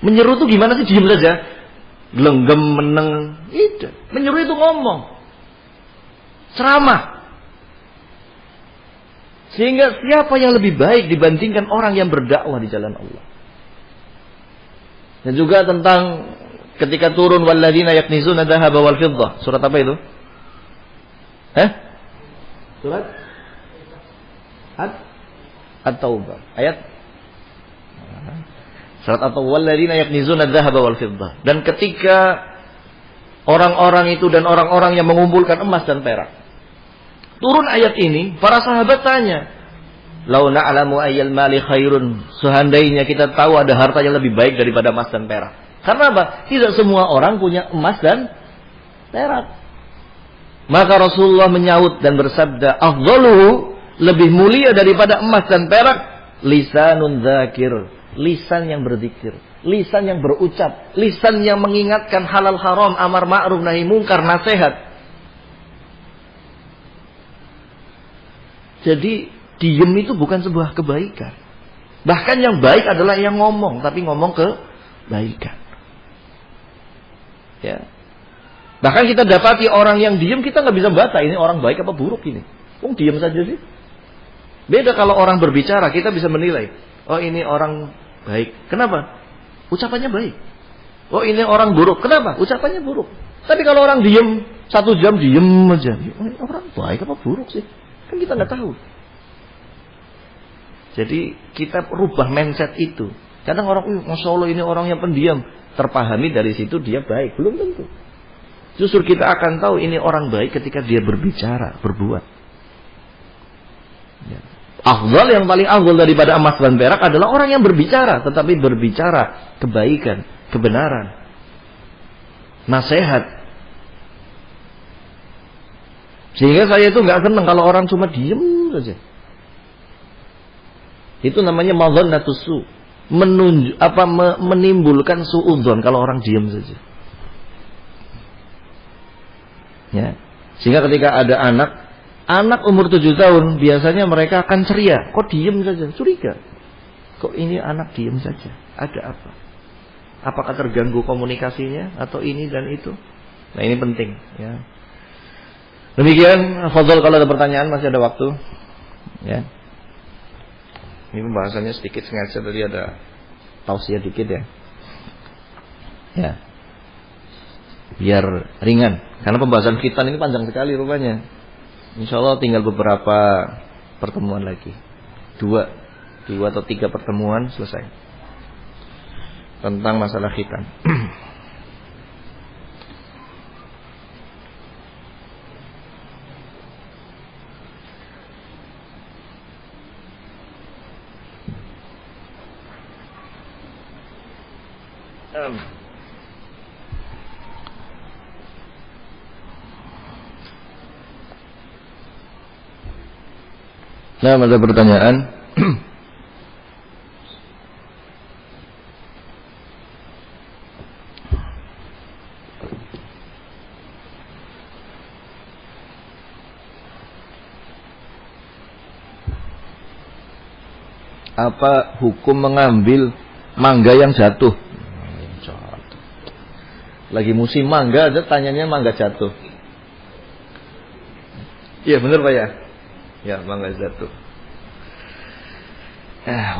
Menyeru itu gimana sih? Diam saja, gelenggam, meneng. Itu. Menyeru itu ngomong, ceramah. Sehingga siapa yang lebih baik dibandingkan orang yang berdakwah di jalan Allah. Dan juga tentang ketika turun walladzina yaknizuna dzahaba wal fiddah. Surat apa itu? Surat At-Taubah. Ayat Surat At-Taubah walladzina yaknizuna dzahaba wal fiddah. Dan ketika orang-orang itu dan orang-orang yang mengumpulkan emas dan perak. Turun ayat ini, para sahabat tanya, "Lau na'lamu ayyal mali khairun." Seandainya kita tahu ada harta yang lebih baik daripada emas dan perak. Karena apa? Tidak semua orang punya emas dan perak. Maka Rasulullah menyaut dan bersabda, "Afdaluhu," lebih mulia daripada emas dan perak, lisanun dzakir, lisan yang berzikir, lisan yang berucap, lisan yang mengingatkan halal haram, amar ma'ruf nahi mungkar, nasihat. Jadi diem itu bukan sebuah kebaikan. Bahkan yang baik adalah yang ngomong, tapi ngomong kebaikan. Ya. Bahkan kita dapati orang yang diem, kita nggak bisa baca ini orang baik apa buruk ini. Diem saja sih. Beda kalau orang berbicara, kita bisa menilai. Oh ini orang baik. Kenapa? Ucapannya baik. Oh ini orang buruk. Kenapa? Ucapannya buruk. Tapi kalau orang diem 1 jam diem aja, ini orang baik apa buruk sih? Kan kita nggak tahu. Jadi kita rubah mindset itu. Kadang orang, masya Allah ini orang yang pendiam. Terpahami dari situ dia baik. Belum tentu. Justru kita akan tahu ini orang baik ketika dia berbicara, berbuat. Ya. Afdal, yang paling afdal daripada emas dan perak adalah orang yang berbicara. Tetapi berbicara kebaikan, kebenaran, nasihat. Sehingga saya itu nggak senang kalau orang cuma diem saja. Itu namanya madzannatus su, menimbulkan suudzon kalau orang diem saja. Ya. Sehingga ketika ada anak umur 7 tahun, biasanya mereka akan ceria. Kok diem saja? Curiga. Kok ini anak diem saja? Ada apa? Apakah terganggu komunikasinya atau ini dan itu? Nah ini penting. Ya. Demikian, fadhol, kalau ada pertanyaan masih ada waktu. Ya. Ini pembahasannya sedikit sengaja tadi ada tausiah dikit ya. Ya. Biar ringan. Karena pembahasan khitan ini panjang sekali rupanya. Insyaallah tinggal beberapa pertemuan lagi. 2 atau 3 pertemuan selesai. Tentang masalah khitan. Nah, ada pertanyaan. Apa hukum mengambil mangga yang jatuh? Lagi musim mangga aja tanyanya mangga jatuh. Iya benar Pak ya? Ya mangga jatuh.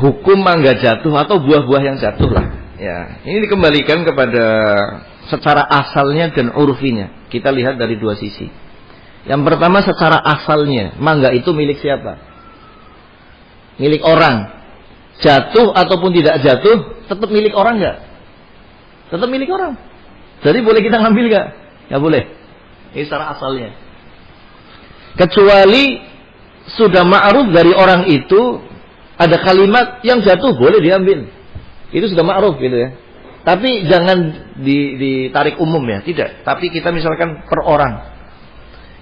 Hukum mangga jatuh atau buah-buah yang jatuh lah. Ya, ini dikembalikan kepada secara asalnya dan urfinya. Kita lihat dari 2 sisi. Yang pertama secara asalnya, mangga itu milik siapa? Milik orang. Jatuh ataupun tidak jatuh, tetap milik orang nggak? Tetap milik orang. Jadi boleh kita ngambil nggak? Nggak boleh. Ini secara asalnya. Kecuali sudah ma'ruf dari orang itu ada kalimat yang jatuh boleh diambil. Itu sudah ma'ruf gitu ya. Tapi jangan ditarik umum ya, tidak. Tapi kita misalkan per orang.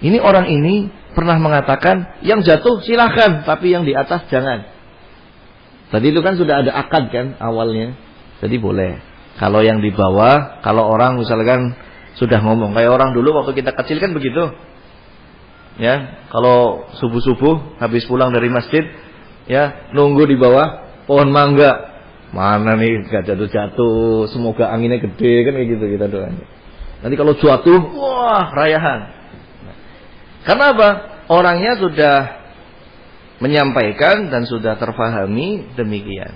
Ini orang ini pernah mengatakan yang jatuh silahkan, tapi yang di atas jangan. Tadi itu kan sudah ada akad kan awalnya. Jadi boleh. Kalau yang di bawah, kalau orang misalkan sudah ngomong, kayak orang dulu waktu kita kecil kan begitu. Ya, kalau subuh-subuh habis pulang dari masjid, ya, nunggu di bawah pohon mangga. Mana nih gak jatuh-jatuh, semoga anginnya gede kan kayak gitu kita doanya. Nanti kalau jatuh, wah, rayahan. Karena apa? Orangnya sudah menyampaikan dan sudah terfahami demikian.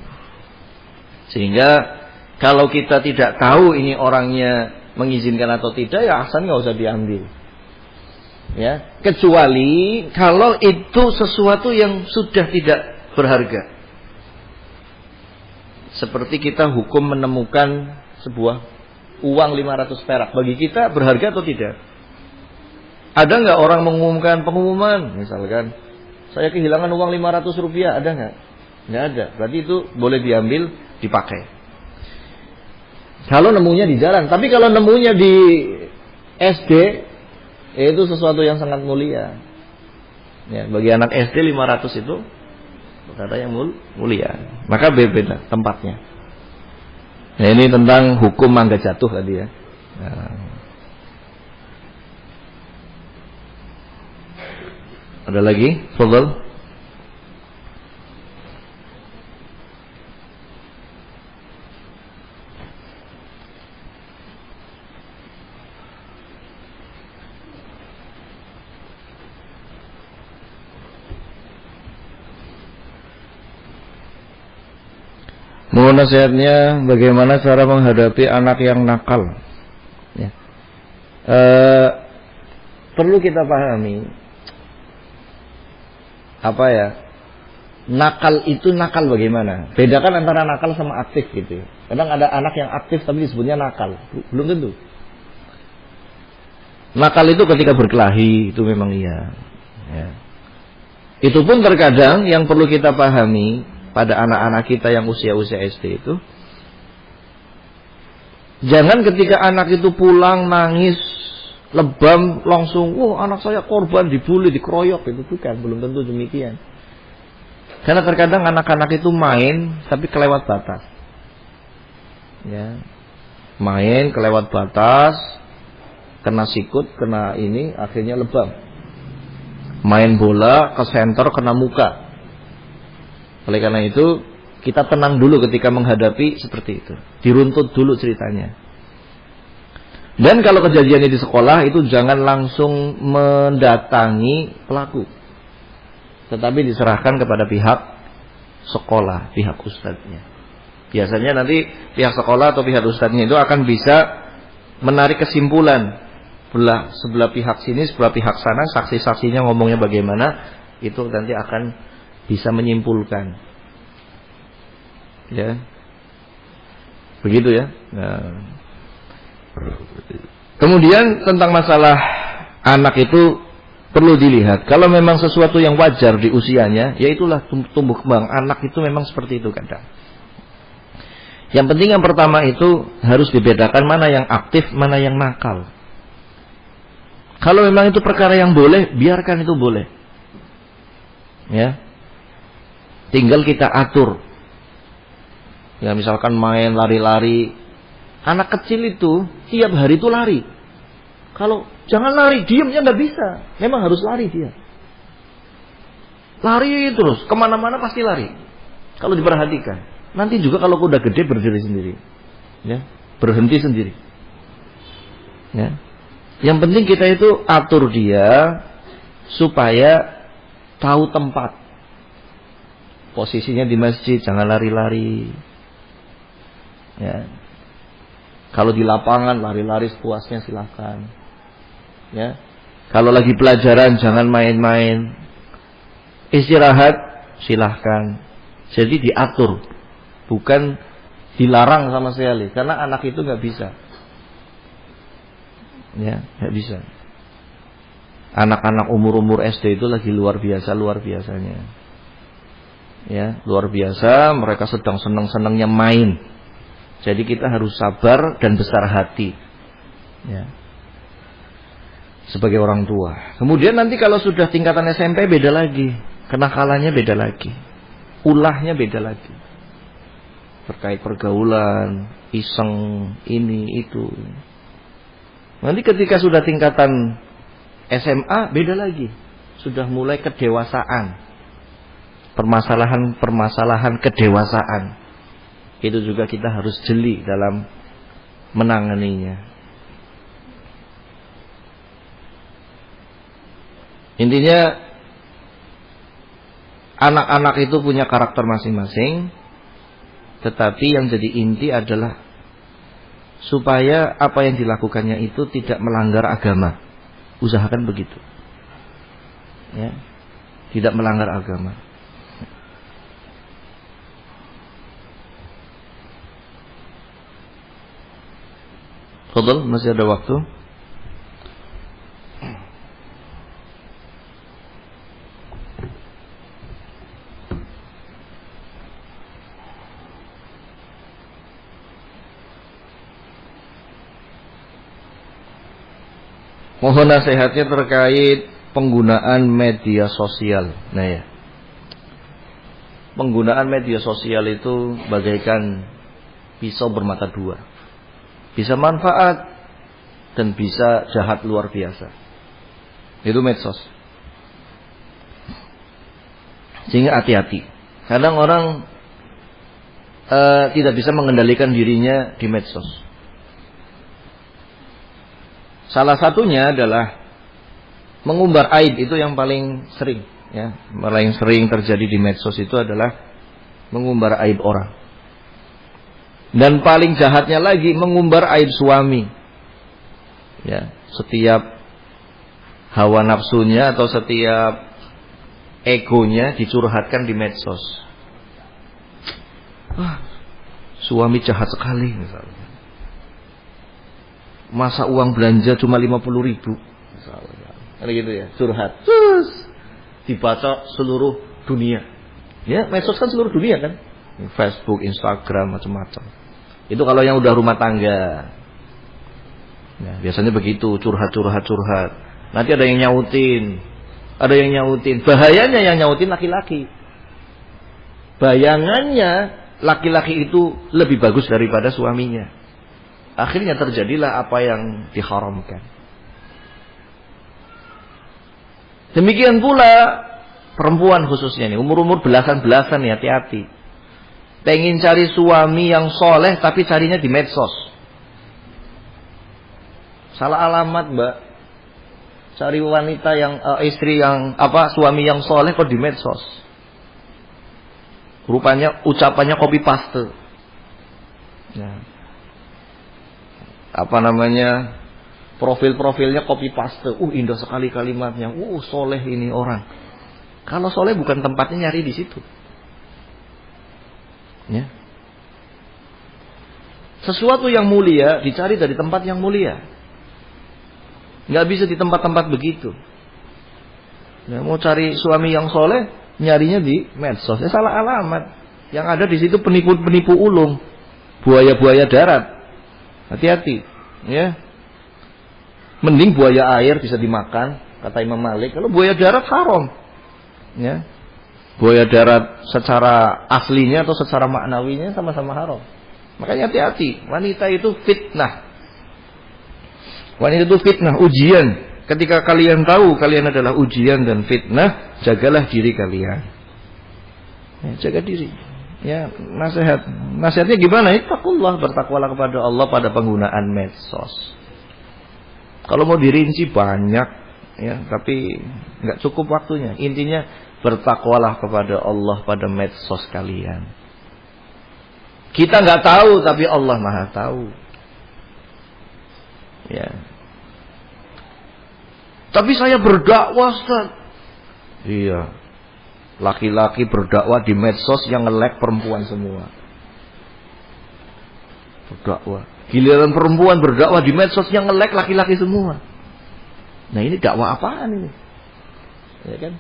Sehingga kalau kita tidak tahu ini orangnya mengizinkan atau tidak, ya aksan nggak usah diambil. Ya, kecuali kalau itu sesuatu yang sudah tidak berharga. Seperti kita hukum menemukan sebuah uang 500 perak, bagi kita berharga atau tidak? Ada nggak orang mengumumkan pengumuman, misalkan saya kehilangan uang 500 rupiah, ada nggak? Nggak ada. Berarti itu boleh diambil, dipakai. Kalau nemunya di jalan, tapi kalau nemunya di SD, itu sesuatu yang sangat mulia. Ya, bagi anak SD 500 itu perkara yang mulia. Maka beda tempatnya. Nah, ini tentang hukum mangga jatuh tadi ya. Nah. Ada lagi? Fadhal. Mohon nasihatnya bagaimana cara menghadapi anak yang nakal. Ya. Perlu kita pahami apa ya? Nakal itu nakal bagaimana? Bedakan antara nakal sama aktif gitu. Kadang ada anak yang aktif tapi disebutnya nakal. Belum tentu. Nakal itu ketika berkelahi itu memang iya. Ya. Itu pun terkadang yang perlu kita pahami pada anak-anak kita yang usia-usia SD itu, jangan ketika anak itu pulang nangis lebam langsung, anak saya korban dibully, dikeroyok, itu bukan, belum tentu demikian. Karena terkadang anak-anak itu main tapi kelewat batas. Ya. Main kelewat batas, kena sikut, kena ini, akhirnya lebam. Main bola ke senter kena muka. Oleh karena itu, kita tenang dulu ketika menghadapi seperti itu. Diruntut dulu ceritanya. Dan kalau kejadiannya di sekolah, itu jangan langsung mendatangi pelaku. Tetapi diserahkan kepada pihak sekolah, pihak ustadznya. Biasanya nanti pihak sekolah atau pihak ustadznya itu akan bisa menarik kesimpulan. Sebelah pihak sini, sebelah pihak sana, saksi-saksinya ngomongnya bagaimana, itu nanti akan bisa menyimpulkan, ya, begitu ya. Nah. Kemudian tentang masalah anak itu perlu dilihat. Kalau memang sesuatu yang wajar di usianya, ya itulah tumbuh kembang anak itu memang seperti itu kadang. Yang penting yang pertama itu harus dibedakan mana yang aktif, mana yang nakal. Kalau memang itu perkara yang boleh, biarkan itu boleh, ya. Tinggal kita atur. Ya misalkan main lari-lari. Anak kecil itu tiap hari itu lari. Kalau jangan lari, diamnya nggak bisa. Memang harus lari dia. Lari terus, kemana-mana pasti lari. Kalau diperhatikan. Nanti juga kalau udah gede berdiri sendiri. Ya, berhenti sendiri. Ya. Yang penting kita itu atur dia supaya tahu tempat. Posisinya di masjid, jangan lari-lari. Ya. Kalau di lapangan lari-lari sepuasnya silahkan. Ya. Kalau lagi pelajaran jangan main-main. Istirahat silahkan. Jadi diatur, bukan dilarang sama sekali. Karena anak itu nggak bisa. Ya, nggak bisa. Anak-anak umur-umur SD itu lagi luar biasanya. Ya, luar biasa, mereka sedang senang-senangnya main. Jadi kita harus sabar dan besar hati. Ya. Sebagai orang tua. Kemudian nanti kalau sudah tingkatan SMP beda lagi. Kenakalannya beda lagi. Ulahnya beda lagi. Terkait pergaulan, iseng, ini, itu. Nanti ketika sudah tingkatan SMA beda lagi. Sudah mulai kedewasaan. Permasalahan kedewasaan. Itu juga kita harus jeli dalam menanganinya. Intinya Anak-anak itu punya karakter masing-masing, tetapi yang jadi inti adalah supaya apa yang dilakukannya itu tidak melanggar agama. Usahakan begitu. Ya, tidak melanggar agama. Fadhal, masih ada waktu? Mohon nasihatnya terkait penggunaan media sosial. Nah ya, penggunaan media sosial itu bagaikan pisau bermata dua. Bisa manfaat dan bisa jahat luar biasa. Itu medsos. Sehingga hati-hati. Kadang orang tidak bisa mengendalikan dirinya di medsos. Salah satunya adalah mengumbar aib, itu yang paling sering, ya, paling sering terjadi di medsos itu adalah mengumbar aib orang. Dan paling jahatnya lagi mengumbar aib suami. Ya, setiap hawa nafsunya atau setiap egonya dicurhatkan di medsos. Suami jahat sekali misalnya. Masa uang belanja cuma 50.000 misalnya. Ada gitu ya, curhat. Terus dibaca seluruh dunia. Ya, medsos kan seluruh dunia kan. Facebook, Instagram, macam-macam. Itu kalau yang udah rumah tangga. Ya, biasanya begitu, curhat. Nanti ada yang nyautin. Bahayanya yang nyautin laki-laki. Bayangannya laki-laki itu lebih bagus daripada suaminya. Akhirnya terjadilah apa yang diharamkan. Demikian pula perempuan khususnya nih, umur-umur belasan-belasan nih, hati-hati. Pengen cari suami yang soleh tapi carinya di medsos. Salah alamat, Mbak. Cari wanita yang istri yang suami yang soleh kok di medsos. Rupanya ucapannya copy paste. Ya. Profil-profilnya copy paste. Indah sekali kalimatnya. Soleh ini orang. Kalau soleh bukan tempatnya nyari di situ. Ya. Sesuatu yang mulia dicari dari tempat yang mulia. Nggak bisa di tempat-tempat begitu. Ya, mau cari suami yang soleh, nyarinya di medsos. Salah alamat. Yang ada di situ penipu-penipu ulung, buaya-buaya darat. Hati-hati, ya. Mending buaya air bisa dimakan, kata Imam Malik. Kalau buaya darat haram, ya. Buaya darat secara aslinya atau secara maknawinya sama-sama haram. Makanya hati-hati. Wanita itu fitnah. Wanita itu fitnah, ujian. Ketika kalian tahu kalian adalah ujian dan fitnah, jagalah diri kalian. Ya, jaga diri. Ya, nasihatnya gimana? Ittaqullah, bertakwalah kepada Allah pada penggunaan medsos. Kalau mau dirinci banyak, ya, tapi nggak cukup waktunya. Intinya bertakwalah kepada Allah pada medsos kalian. Kita nggak tahu, tapi Allah Maha tahu. Ya. Tapi saya berdakwah, Ustaz. Iya. Laki-laki berdakwah di medsos yang nge-like perempuan semua. Berdakwah. Giliran perempuan berdakwah di medsos yang nge-like laki-laki semua. Nah, ini dakwah apaan ini? Ya kan?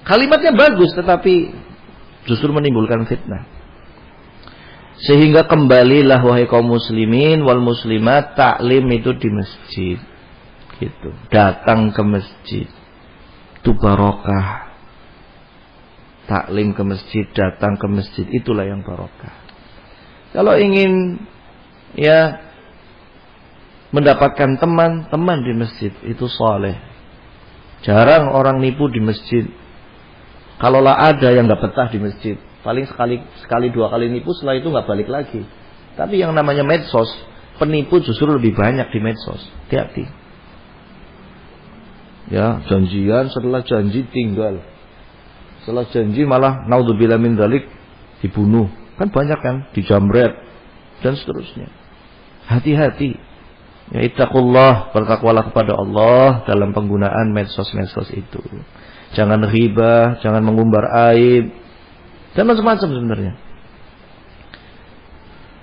Kalimatnya bagus tetapi justru menimbulkan fitnah. Sehingga kembalilah wahai kaum muslimin wal muslimat, taklim itu di masjid. Gitu. Datang ke masjid. Itu barokah. Taklim ke masjid, datang ke masjid, itulah yang barokah. Kalau ingin mendapatkan teman di masjid, itu soleh. Jarang orang nipu di masjid. Kalaulah ada yang nggak betah di masjid, paling sekali dua kali nipu, setelah itu nggak balik lagi. Tapi yang namanya medsos, penipu justru lebih banyak di medsos. Hati-hati. Ya, janjian, setelah janji tinggal. Setelah janji malah naudzubillah min dzalik dibunuh. Kan banyak kan, dijamret dan seterusnya. Hati-hati. Ya, ittaqullah, bertakwalah kepada Allah dalam penggunaan medsos-medsos itu. Jangan ghibah, jangan mengumbar aib, dan macam-macam sebenarnya.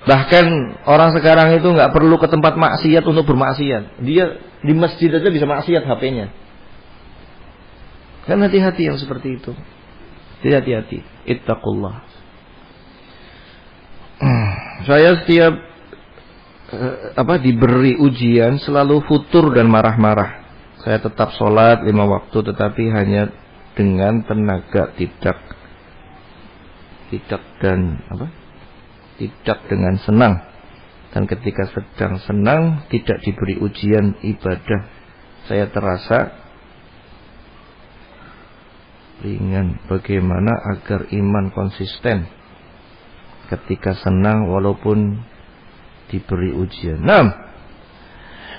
Bahkan orang sekarang itu nggak perlu ke tempat maksiat untuk bermaksiat. Dia di masjid aja bisa maksiat HP-nya. Kan hati-hati yang seperti itu. Hati-hati. Ittaqullah. Saya setiap diberi ujian selalu futur dan marah-marah. Saya tetap sholat 5 waktu, tetapi hanya dengan tenaga, tidak dengan senang. Dan ketika sedang senang tidak diberi ujian ibadah, saya terasa ringan. Bagaimana agar iman konsisten ketika senang walaupun diberi ujian?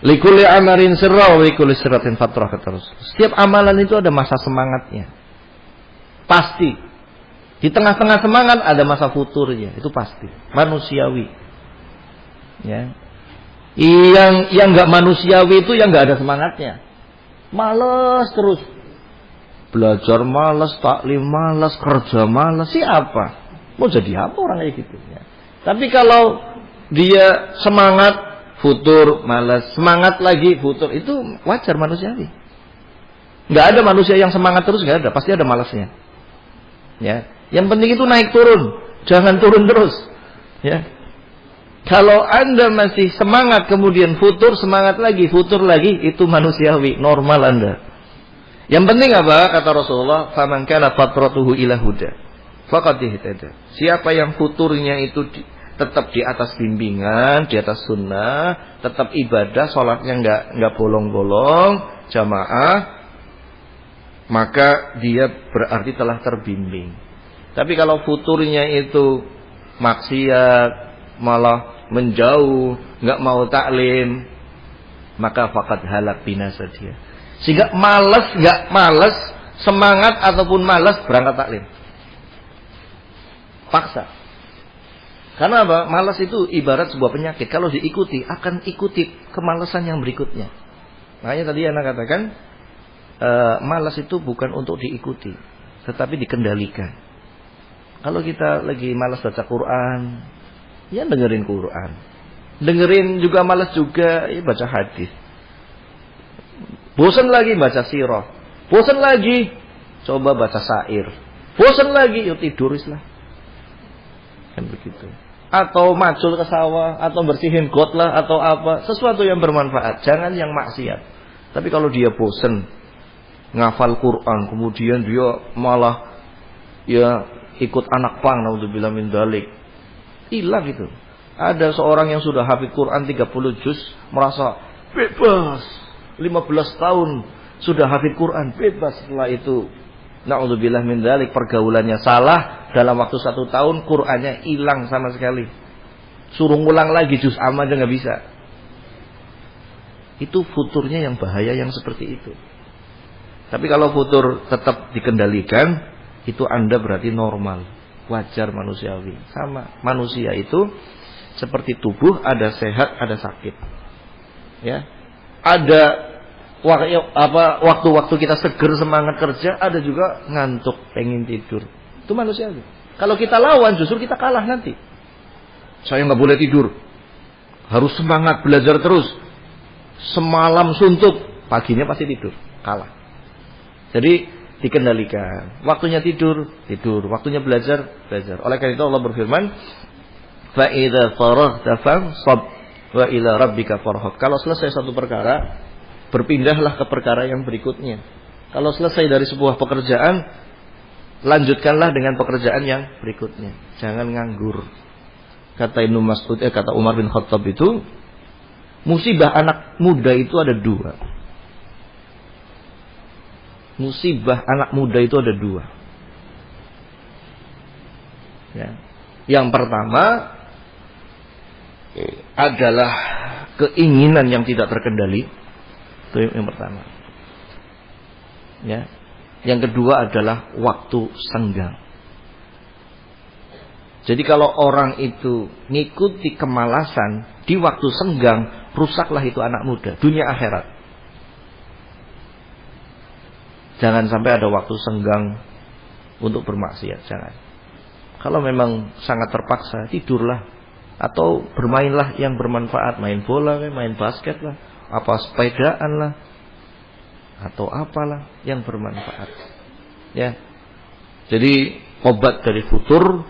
Likulli amarin sirra wa likulli sirratin fatrah, kata Rasul. Setiap amalan itu ada masa semangatnya. Pasti. Di tengah-tengah semangat ada masa futurnya, itu pasti. Manusiawi. Ya. Yang enggak manusiawi itu yang enggak ada semangatnya. Malas terus. Belajar malas, taklim malas, kerja malas. Siapa? Mau jadi apa orang kayak gitu ya. Tapi kalau dia semangat, futur, malas, semangat lagi, futur, itu wajar manusiawi. Enggak ada manusia yang semangat terus, enggak ada, pasti ada malasnya. Ya. Yang penting itu naik turun, jangan turun terus. Ya. Kalau Anda masih semangat kemudian futur, semangat lagi, futur lagi, itu manusiawi, normal Anda. Yang penting apa? Kata Rasulullah, "Faman kana fatratuhu ila huda, faqad ihtada." Siapa yang futurnya itu tetap di atas bimbingan, di atas sunnah, tetap ibadah, sholatnya enggak bolong-bolong, jamaah, maka dia berarti telah terbimbing. Tapi kalau futurnya itu maksiat, malah menjauh, enggak mau taklim, maka faqad halak, binasa dia. Sehingga enggak malas, semangat ataupun malas berangkat taklim. Paksa. Karena apa? Malas itu ibarat sebuah penyakit. Kalau diikuti, akan ikuti kemalasan yang berikutnya. Makanya tadi Anda katakan, malas itu bukan untuk diikuti, tetapi dikendalikan. Kalau kita lagi malas baca Quran, ya dengerin Quran. Dengerin juga malas juga, ya baca hadis. Bosan lagi baca sirah. Bosan lagi coba baca syair. Bosan lagi yuk tidur lah. Kan begitu. Atau macul ke sawah, atau bersihin got lah, atau apa, sesuatu yang bermanfaat, jangan yang maksiat. Tapi kalau dia bosan ngafal Quran, kemudian dia malah ya ikut anak pang, naudzubillah min dzalik, hilang itu. Ada seorang yang sudah hafid Quran 30 juz merasa bebas, 15 tahun sudah hafid Quran, bebas. Setelah itu naudzubillah min dzalik, pergaulannya salah, dalam waktu 1 tahun Qurannya hilang sama sekali. Suruh ngulang lagi juz amma aja nggak bisa. Itu futurnya yang bahaya yang seperti itu. Tapi kalau futur tetap dikendalikan, itu Anda berarti normal, wajar, manusiawi. Sama, manusia itu seperti tubuh, ada sehat, ada sakit. Ya. Ada waktu-waktu kita seger semangat kerja, ada juga ngantuk, pengen tidur. Itu manusiawi. Kalau kita lawan justru kita kalah nanti. Saya nggak boleh tidur, harus semangat belajar terus. Semalam suntuk, paginya pasti tidur, kalah. Jadi dikendalikan. Waktunya tidur, waktunya belajar. Oleh karena itu Allah berfirman, "Fa idza faraghta fansab wa ila rabbika farghab." Kalau selesai satu perkara, berpindahlah ke perkara yang berikutnya. Kalau selesai dari sebuah pekerjaan, lanjutkanlah dengan pekerjaan yang berikutnya. Jangan nganggur. Kata Ibnu Mas'ud, kata Umar bin Khattab itu, musibah anak muda itu ada 2. Musibah anak muda itu ada 2. Ya. Yang pertama adalah keinginan yang tidak terkendali. Itu yang pertama. Ya. Yang kedua adalah waktu senggang. Jadi kalau orang itu ngikuti kemalasan di waktu senggang, rusaklah itu anak muda, dunia akhirat. Jangan sampai ada waktu senggang untuk bermaksiat, jangan. Kalau memang sangat terpaksa, tidurlah atau bermainlah yang bermanfaat, main bola, main basket lah, apa sepedaan lah, atau apalah yang bermanfaat. Ya. Jadi obat dari futur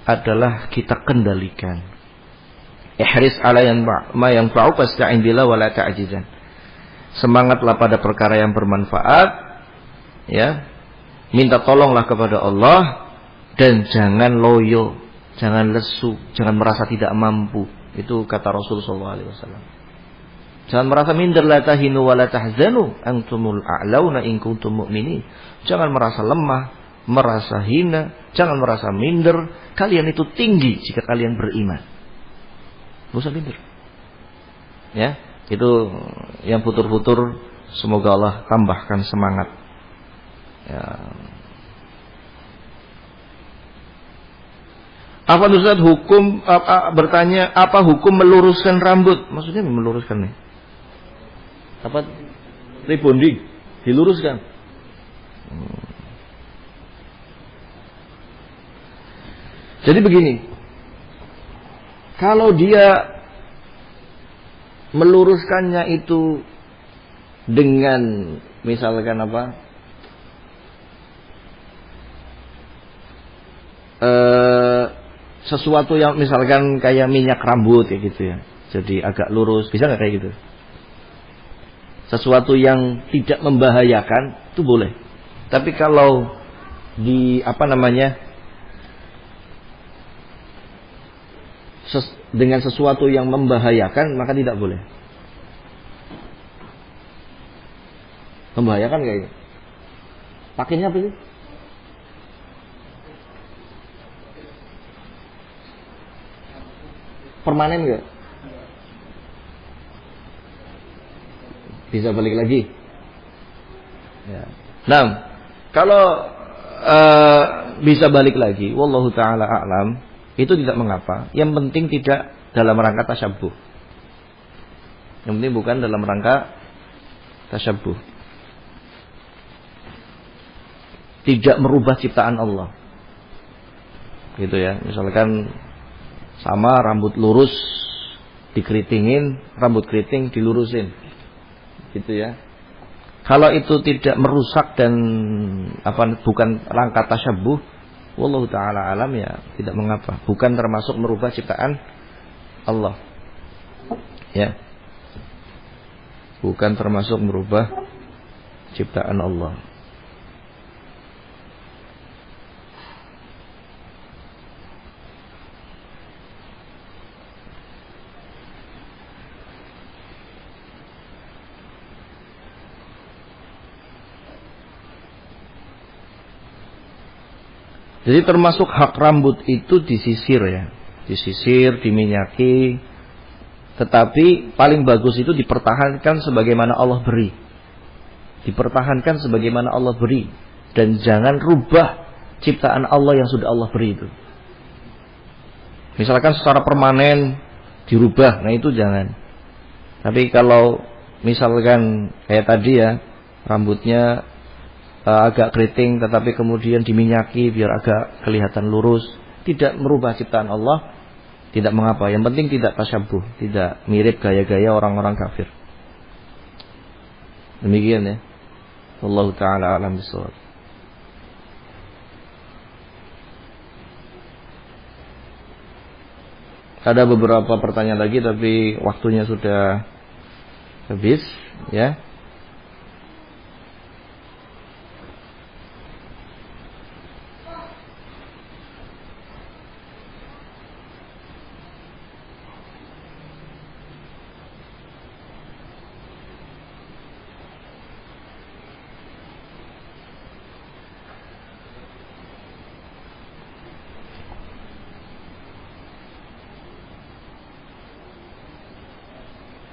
adalah kita kendalikan. Ihris ala ma yanfa'u fasta'in billah wa la ta'jizan. Semangatlah pada perkara yang bermanfaat, ya. Minta tolonglah kepada Allah dan jangan loyo, jangan lesu, jangan merasa tidak mampu. Itu kata Rasulullah SAW. Jangan merasa minder, la tahinu wa la tahzanu antumul a'launa in kuntum mu'minin. Jangan merasa lemah, merasa hina, jangan merasa minder. Kalian itu tinggi jika kalian beriman. Gak usah minder. Ya, itu yang futur-futur semoga Allah tambahkan semangat. Ya. Apa Ustaz hukum bertanya apa hukum meluruskan rambut? Maksudnya meluruskan nih. Apa? Rebonding, diluruskan. Jadi begini, kalau dia meluruskannya itu dengan misalkan apa? Sesuatu yang misalkan kayak minyak rambut ya gitu ya. Jadi agak lurus, bisa nggak kayak gitu? Sesuatu yang tidak membahayakan itu boleh. Tapi kalau di dengan sesuatu yang membahayakan maka tidak boleh. Membahayakan kayaknya. Pakainya apa sih? Permanen nggak? Bisa balik lagi. Ya. Nah, kalau bisa balik lagi, wallahu taala a'lam, itu tidak mengapa. Yang penting tidak dalam rangka tasyabbuh. Yang penting bukan dalam rangka tasyabbuh. Tidak merubah ciptaan Allah. Gitu ya. Misalkan sama rambut lurus dikeritingin, rambut keriting dilurusin. Gitu ya. Kalau itu tidak merusak dan bukan rangka tasyabbuh, wallahu taala alam, ya tidak mengapa. Bukan termasuk merubah ciptaan Allah. Ya. Bukan termasuk merubah ciptaan Allah. Jadi termasuk hak rambut itu disisir ya. Disisir, diminyaki. Tetapi paling bagus itu dipertahankan sebagaimana Allah beri. Dipertahankan sebagaimana Allah beri. Dan jangan rubah ciptaan Allah yang sudah Allah beri itu. Misalkan secara permanen dirubah, nah itu jangan. Tapi kalau misalkan kayak tadi ya, rambutnya agak keriting tetapi kemudian diminyaki biar agak kelihatan lurus, tidak merubah ciptaan Allah, tidak mengapa. Yang penting tidak tasyabbuh, tidak mirip gaya-gaya orang-orang kafir. Demikian ya. Wallahu taala a'lam bishawab. Ada beberapa pertanyaan lagi tapi waktunya sudah habis ya.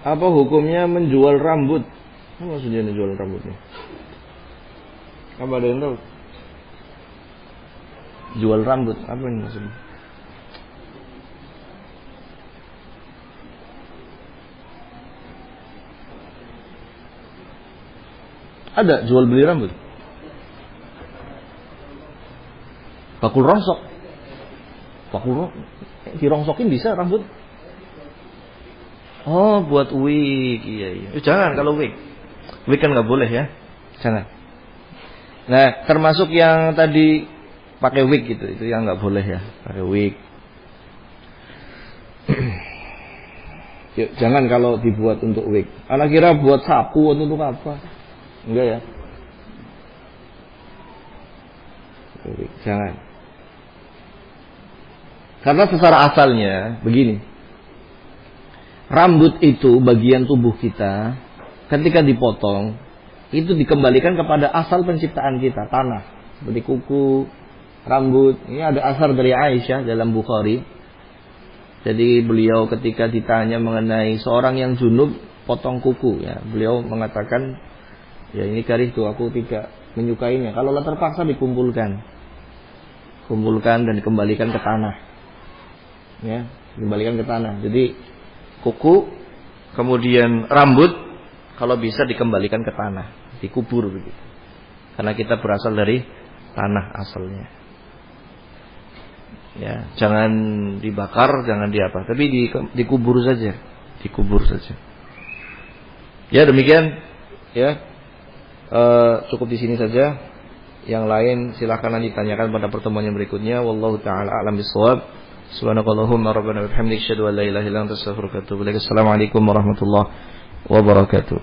Apa hukumnya menjual rambut? Apa maksudnya menjual rambutnya? Apa ada yang tahu? Jual rambut, apa ini maksudnya? Ada jual beli rambut. Bakul rongsok. Dirongsokin bisa rambut. Oh, buat wig. Iya. Jangan kalau wig. Wig kan nggak boleh ya. Jangan. Nah, termasuk yang tadi pakai wig gitu, itu yang nggak boleh ya, pakai wig. Yuk, jangan kalau dibuat untuk wig. Anak kira buat sapu untuk apa? Enggak ya. Wig, jangan. Karena secara asalnya begini. Rambut itu bagian tubuh kita ketika dipotong itu dikembalikan kepada asal penciptaan kita, tanah. Seperti kuku, rambut. Ini ada asar dari Aisyah dalam Bukhari. Jadi beliau ketika ditanya mengenai seorang yang junub potong kuku ya, beliau mengatakan ya ini karih tuh aku tidak menyukainya. Kalau terpaksa dikumpulkan dan dikembalikan ke tanah. Ya, dikembalikan ke tanah. Jadi kuku kemudian rambut kalau bisa dikembalikan ke tanah, dikubur begitu. Karena kita berasal dari tanah asalnya. Ya, jangan dibakar, jangan diapa, tapi dikubur saja, Ya, demikian ya. Cukup di sini saja. Yang lain silakan nanti tanyakan pada pertemuan yang berikutnya. Wallahu taala a'lam bishawab. Subhanakallahumma rabbana wa bihamdika asyhadu an la ilaha illa anta astaghfiruka wa atubu ilaik. Assalamualaikum warahmatullahi wabarakatuh.